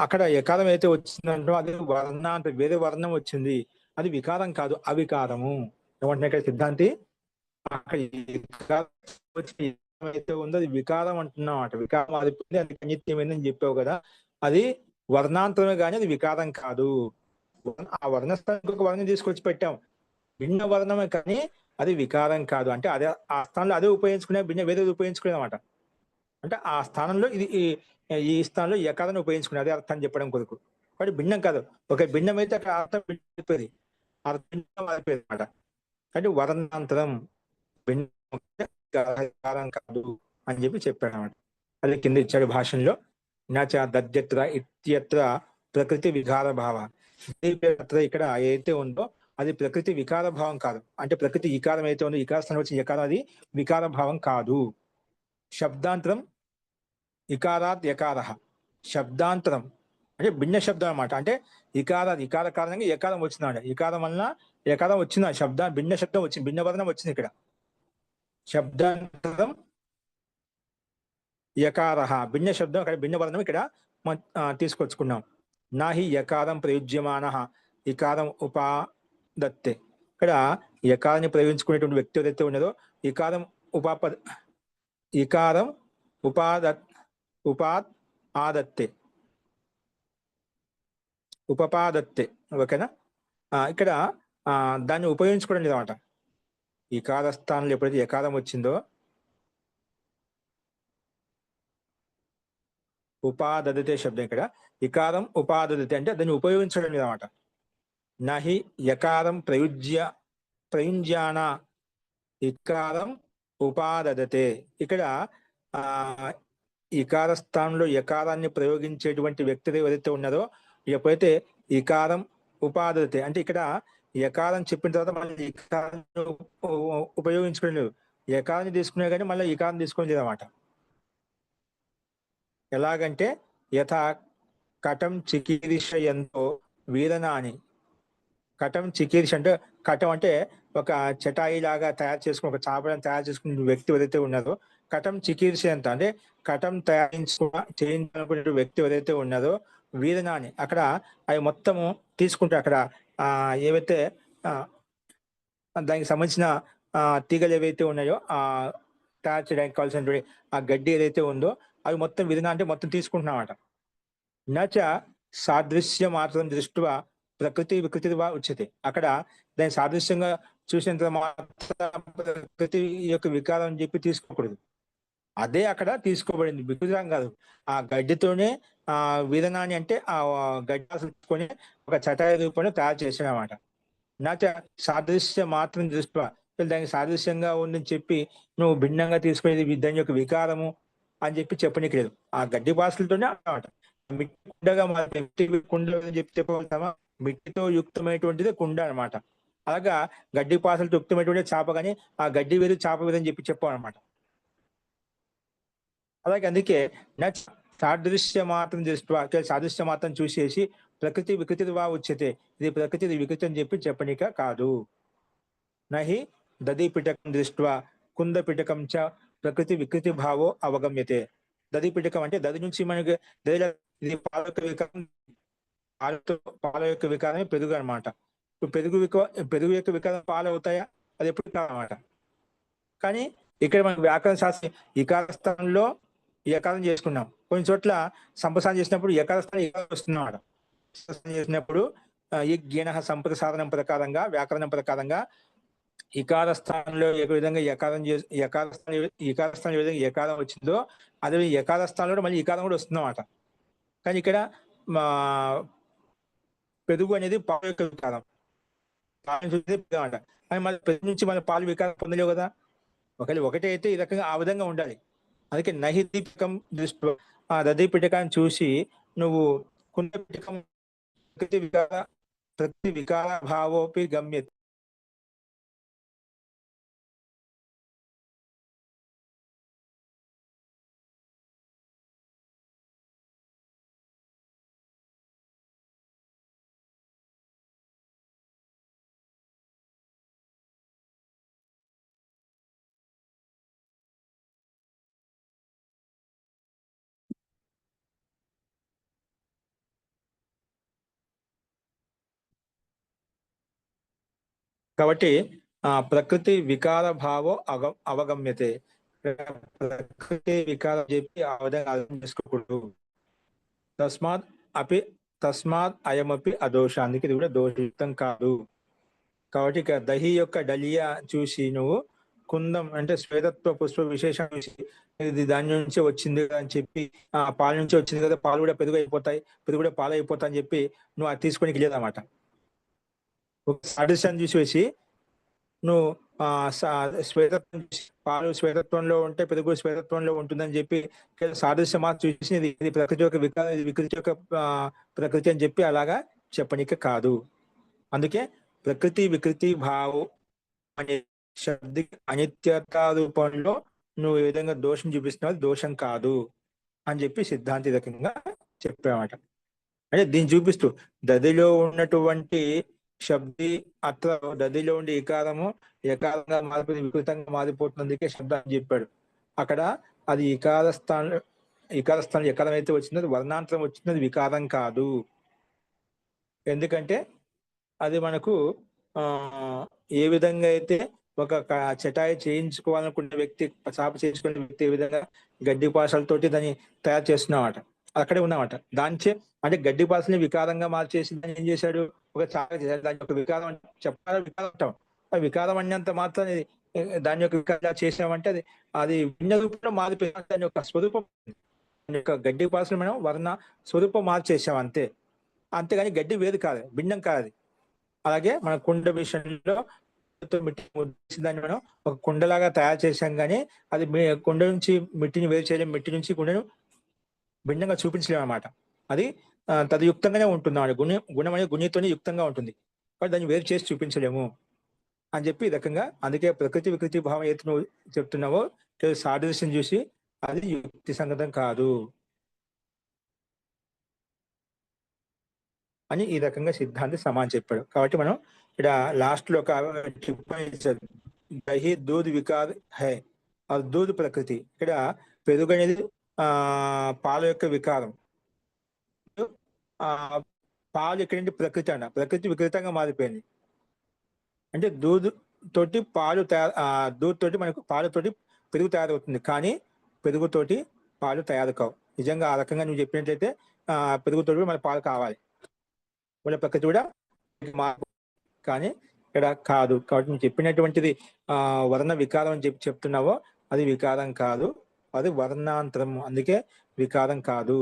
అక్కడ ఎకారం అయితే వచ్చిందంటో అది వర్ణాంతరం, వేరే వర్ణం వచ్చింది, అది వికారం కాదు అవికారము. ఏమంటున్నా ఇక్కడ సిద్ధాంతి అక్కడ అయితే ఉందో అది వికారం అంటున్నమాట. వికారం మారిపోయింది, అది అనిత్యమైందని చెప్పావు కదా, అది వర్ణాంతరమే కానీ అది వికారం కాదు. ఆ వర్ణస్థానం ఇంకొక వర్ణం తీసుకొచ్చి పెట్టాం, భిన్న వర్ణమే కానీ అది వికారం కాదు. అంటే అదే ఆ స్థానంలో అదే ఉపయోగించుకునే భిన్న వేరే ఉపయోగించుకునే అనమాట. అంటే ఆ స్థానంలో ఇది ఈ స్థానంలో ఎకారాన్ని ఉపయోగించుకునే అదే అర్థాన్ని చెప్పడం కొరకు. కాబట్టి భిన్నం కాదు. ఒక భిన్నం అయితే అక్కడ అర్థం అయిపోయింది, అర్థం అయిపోయింది అనమాట. అంటే వర్ణాంతరం వికారం కాదు అని చెప్పి చెప్పాడు అనమాట. అది కింద ఇచ్చాడు భాషల్లో. నాచ దద్యత్ర ఇత్యత్ర ప్రకృతి వికార భావ. ఇక్కడ ఏదైతే ఉందో అది ప్రకృతి వికార భావం కాదు. అంటే ప్రకృతి వికారం అయితే ఉందో వికార స్థానం వచ్చిన వికారం అది వికార భావం కాదు. శబ్దాంతరం ఇకారాత్ యకార. శబ్దాంతరం అంటే భిన్న శబ్దం అనమాట. అంటే ఇకార కారణంగా యకారం వచ్చిందంట. ఇకారం వలన యకారం వచ్చింది, శబ్ద భిన్న శబ్దం వచ్చింది, భిన్న వర్ణం వచ్చింది. ఇక్కడ శబ్దాంతరం యకార భిన్న శబ్దం, అక్కడ భిన్న వర్ణం ఇక్కడ తీసుకొచ్చుకున్నాం. నాహి యకారం ప్రయుజ్యమాన ఇకారం ఉపాదత్తే. ఇక్కడ యకారాన్ని ప్రయోగించుకునేటువంటి వ్యక్తి ఏదైతే ఉన్నదో ఇకారం ఆదత్తే, ఉపపాదత్తే. ఓకేనా? ఇక్కడ దాన్ని ఉపయోగించుకోవడం లేదన్నమాట. ఇకార స్థానంలో ఎప్పుడైతే యకారం వచ్చిందో ఉపాదతే శబ్దం, ఇక్కడ ఇకారం ఉపాదతే అంటే దాన్ని ఉపయోగించడం లేదన్నమాట. నహి యకారం ప్రయుజ్యాన ఇకారం ఉపాదతే. ఇక్కడ ఇకార స్థానంలో యకారాన్ని ప్రయోగించేటువంటి వ్యక్తులు ఎవరైతే ఉన్నారో, ఎప్పుడైతే ఇకారం ఉపాదతే అంటే ఇక్కడ యకారం చెప్పిన తర్వాత మళ్ళీ ఇకారాన్ని ఉపయోగించుకోవడం లేదు. యకారాన్ని తీసుకునే కానీ మళ్ళీ ఇకారం తీసుకోవడం లేదన్నమాట. ఎలాగంటే యథా కటం చికీర్షయంతో వీరనాని. కటం చికీర్ష అంటే, కటం అంటే ఒక చటాయి లాగా తయారు చేసుకుని, ఒక చాపలను తయారు చేసుకునే వ్యక్తి ఎవరైతే ఉన్నారో, కటం చికీర్షయంత అంటే కటం చేయించాలనుకునే వ్యక్తి ఎవరైతే ఉన్నారో వీరనాని, అక్కడ అవి మొత్తము తీసుకుంటే అక్కడ ఏవైతే దానికి సంబంధించిన తీగలు ఏవైతే ఉన్నాయో తయారు చేయడానికి కావాల్సినటువంటి ఆ గడ్డి ఏదైతే ఉందో అవి మొత్తం విధన అంటే మొత్తం తీసుకుంటున్నామట. నచ సాదృశ్య మాత్రం దృష్ట్యా ప్రకృతి వికృతి ఉచ్యతే. అక్కడ దాని సాదృశ్యంగా చూసినంత మాత్రం ప్రకృతి యొక్క వికారం అని చెప్పి తీసుకోకూడదు. అదే అక్కడ తీసుకోబడింది, వికృతం కాదు. ఆ గడ్డితోనే విధనాన్ని అంటే ఆ గడ్డి ఒక చటాయి రూపంలో తయారు చేసినమాట. నచ సాదృశ్య మాత్రం దృష్ట్యా, దానికి సాదృశ్యంగా ఉందని చెప్పి నువ్వు భిన్నంగా తీసుకునేది దాని యొక్క వికారము అని చెప్పి చెప్పనీకి లేదు. ఆ గడ్డి పాసులతోనే అన్నమాట. మిట్టి కుండగా మిట్టి కుండ అని చెప్పి చెప్పగలుగుతామా? మిట్టితో యుక్తమైనటువంటిది కుండ అనమాట. అలాగా గడ్డి పాసులతో యుక్తమైనటువంటి చేప, కానీ ఆ గడ్డి వేరు చేప వేరు అని చెప్పి చెప్పామన్నమాట. అలాగే అందుకే నచ సాదృశ్య మాత్రం దృష్ట్యా, సాదృశ్య మాత్రం చూసేసి ప్రకృతి వికృతి ఉచ్యతే, ఇది ప్రకృతి ఇది వికృతి అని చెప్పి చెప్పనిక కాదు. నహి దది పిటకం దృష్ట్యా కుంద పిటకం చ ప్రకృతి వికృతి భావో అవగమ్యతే. దది పిటకం అంటే దది నుంచి మనకి ఇది పాల యొక్క వికారం, పాల యొక్క వికారమే పెరుగు అనమాట. ఇప్పుడు పెరుగు యొక్క వికారం పాలు అవుతాయా? అది ఎప్పుడు కాదనమాట. కానీ ఇక్కడ మనం వ్యాకరణ శాస్త్రం ఇకార స్థానంలో యకారం చేసుకున్నాం. కొన్ని చోట్ల సంప్రసారం చేసినప్పుడు యకార స్థానం యకారం వస్తున్నమాట. చేసినప్పుడు ఈ జ్ఞాన సంప్రసారణం ప్రకారంగా, వ్యాకరణం ప్రకారంగా ఇకార స్థానంలో ఏ విధంగా ఇకార స్థానం ఏ విధంగా యకారం వచ్చిందో అదే యకార స్థానంలో మళ్ళీ ఇకారం కూడా వస్తుందన్నమాట. కానీ ఇక్కడ పెరుగు అనేది పాలు యొక్క వికారం, అనమాట. కానీ మళ్ళీ పెరుగు నుంచి మళ్ళీ పాలు వికారం పొందలేవు కదా. ఒకటే అయితే ఈ రకంగా ఆ విధంగా ఉండాలి. అందుకే నహి దీపికం దృష్టి దది పిటకాన్ని చూసి నువ్వు కుండ పిటకం ప్రకృతి వికార భావోపి గమ్యత. కాబట్టి ప్రకృతి వికార భావో అవగమ్యతే. ప్రకృతి వికారం చెప్పి ఆ విధంగా అర్థం చేసుకోకూడదు. తస్మాత్ అయమపి అదోష, అందుకే ఇది కూడా దోషయుక్తం కాదు. కాబట్టి ఇక దహి యొక్క డలియా చూసి నువ్వు కుందం అంటే శ్వేతత్వ పుష్ప విశేషం చూసి ఇది దాని నుంచి వచ్చింది అని చెప్పి పాలు నుంచి వచ్చింది కదా, పాలు కూడా పెరుగు అయిపోతాయి, పెరుగు కూడా పాలు అయిపోతాయి అని చెప్పి నువ్వు అది తీసుకోనికి లేదన్నమాట. ఒక సాదృశ్యాన్ని చూసి నువ్వు శ్వేతత్వం, పాలు శ్వేతత్వంలో ఉంటే పెరుగు శ్వేతత్వంలో ఉంటుందని చెప్పి సాదృశ్య మాత్రం చూసి ఇది ప్రకృతి యొక్క వికారం, ఇది వికృతి యొక్క ప్రకృతి అని చెప్పి అలాగా చెప్పనిక కాదు. అందుకే ప్రకృతి వికృతి భావం అనే శబ్ద అనిత్యత రూపంలో నువ్వు ఏ విధంగా దోషం చూపిస్తున్నావు దోషం కాదు అని చెప్పి సిద్ధాంతి రకంగా చెప్పామట. అంటే దీన్ని చూపిస్తూ దదిలో ఉన్నటువంటి శబ్ది అత్ర దదిలో ఉండే ఇకారము యకారంగా మారిపోయి వికృతంగా మారిపోతున్నందుకే శబ్దాన్ని చెప్పాడు. అక్కడ అది ఇకార స్థానం యకారం అయితే వచ్చిందో వర్ణాంతరం వచ్చింది, వికారం కాదు. ఎందుకంటే అది మనకు ఏ విధంగా అయితే ఒక చటాయి చేయించుకోవాలనుకున్న వ్యక్తి, చాప చేయించుకునే వ్యక్తి ఏ విధంగా గడ్డి పాషాలతోటి దాన్ని తయారు చేస్తున్నామట, అక్కడే ఉన్నామట. దానిచే అంటే గడ్డి పాసుని వికారంగా మార్చేసి దాన్ని ఏం చేశాడు, ఒక చాలా చేశాడు. దాని యొక్క వికారం అంటే చెప్పాలా, వికారం అంటాం. ఆ వికారం అన్నంత మాత్రం దాని యొక్క వికారం చేసామంటే అది అది భిన్న రూపంలో మారిపోయింది. దాని యొక్క స్వరూపం, దాని యొక్క గడ్డి పాసుని మనం వర్ణ స్వరూపం మార్చేసాం అంతే. అంతేగాని గడ్డి వేరు కాదు, భిన్నం కాదు. అలాగే మన కుండ విషయంలో దాన్ని మనం ఒక కుండలాగా తయారు చేసాం, కానీ అది కుండ నుంచి మిట్టిని వేరు చేయలేం, మిట్టి నుంచి కుండను భిన్నంగా చూపించలేము అనమాట. అది తదయుక్తంగానే ఉంటుంది అన్నమాట. గుణం అనేది గుణితోనే యుక్తంగా ఉంటుంది, కాబట్టి దాన్ని వేరు చేసి చూపించలేము అని చెప్పి ఈ రకంగా. అందుకే ప్రకృతి వికృతి భావం ఏది నువ్వు చెప్తున్నావో సాదృశ్యం చూసి అది యుక్తి సంగతం కాదు అని ఈ రకంగా సిద్ధాంతి సమానం చెప్పాడు. కాబట్టి మనం ఇక్కడ లాస్ట్ లో ఒక దహి దూద్ వికార్ హై, దూద్ ప్రకృతి. ఇక్కడ పెరుగు అనేది పాల యొక్క వికారం, పాలు ఎక్కడంటే ప్రకృతి అన్న, ప్రకృతి వికృతంగా మారిపోయింది. అంటే దూద్ తోటి పాలు దూద్ తోటి మనకు పాలతోటి పెరుగు తయారవుతుంది, కానీ పెరుగుతోటి పాలు తయారు కావు. నిజంగా ఆ రకంగా నువ్వు చెప్పినట్లయితే పెరుగుతోటి కూడా మన పాలు కావాలి, వాళ్ళ ప్రకృతి కూడా మార్పు, కానీ ఇక్కడ కాదు. కాబట్టి నువ్వు చెప్పినటువంటిది వర్ణ వికారం అని చెప్తున్నావో అది వికారం కాదు, అది వర్ణాంతరము, అందుకే వికారం కాదు,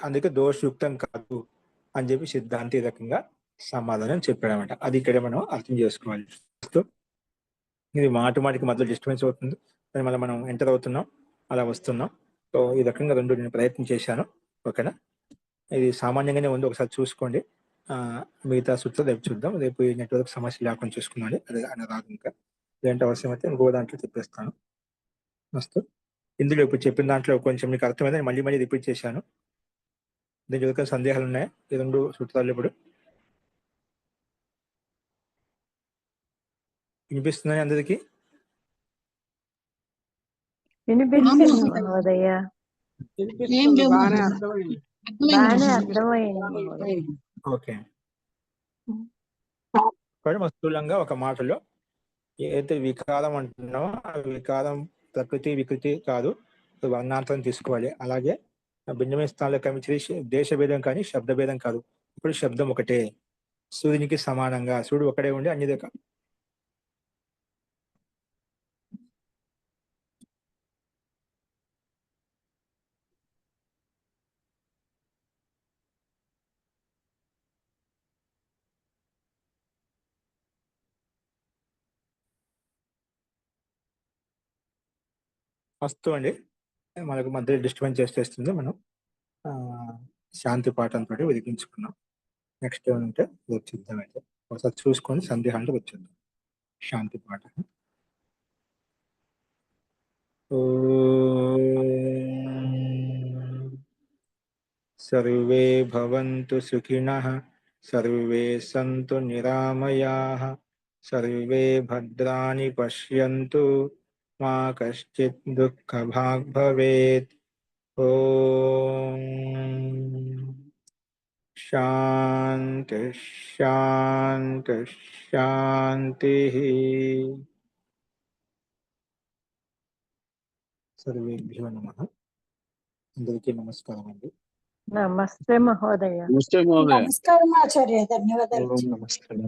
అందుకే దోషయుక్తం కాదు అని చెప్పి సిద్ధాంతి రకంగా సమాధానం చెప్పాడనమాట. అది ఇక్కడ మనం అర్థం చేసుకోవాలి. ఇది మాటికి మధ్యలో డిస్టర్బెన్స్ అవుతుంది, మళ్ళీ మనం ఎంటర్ అవుతున్నాం, అలా వస్తున్నాం. సో ఈ రకంగా నేను ప్రయత్నం చేశాను. ఓకేనా, ఇది సామాన్యంగానే ఉంది, ఒకసారి చూసుకోండి. మిగతా సూత్రాలు రేపు చూద్దాం. రేపు ఈ నెట్వర్క్ సమస్య లేకుండా చూసుకున్నాను, అది రాదు. ఇంకా ఇలాంటి అవసరం అయితే ఇంకో దాంట్లో చెప్పేస్తాను. మస్తు ఇందులో ఇప్పుడు చెప్పిన దాంట్లో కొంచెం మీకు అర్థమైందని మళ్ళీ రిపీట్ చేశాను. దీని యొక్క సందేహాలు ఉన్నాయి ఈ 2 సూత్రాలు. ఇప్పుడు వినిపిస్తున్నాయి అందరికి? బాగానే అర్థమైంది. ఓకే, స్థూలంగా ఒక మాటలో ఏదైతే వికారం అంటున్నామో ఆ వికారం ప్రకృతి వికృతి కాదు, వర్ణాంతరం తీసుకోవాలి. అలాగే భిన్నమైన స్థానంలో కమించి దేశ భేదం కానీ శబ్ద భేదం కాదు. ఇప్పుడు శబ్దం ఒకటే, సూర్యునికి సమానంగా, సూర్యుడు ఒకటే ఉండి అన్ని దగ్గర వస్తూ అండి. మనకు మధ్య డిస్టర్బెన్స్ చేసేస్తుంది. మనం శాంతి పాఠంతో వెలిగించుకున్నాం. నెక్స్ట్ ఏమంటే వచ్చిద్దాం, అయితే ఒకసారి చూసుకొని సందేహాలు వచ్చేద్దాం. శాంతి పాఠం. సర్వే భవంతు సుఖినః, సర్వే సంతు నిరామయాః, సర్వే భద్రాణి పశ్యంతు, మా కశ్చిత్ దుఃఖభాగ్ భవేత్. ఓం శాంతి శాంతి శాంతి. సర్వేభ్యో నమః. అందరికీ నమస్కారం అండి. నమస్తే మహోదయ. నమస్కారం ఆచార్య, ధన్యవాదాలు. నమస్కారం.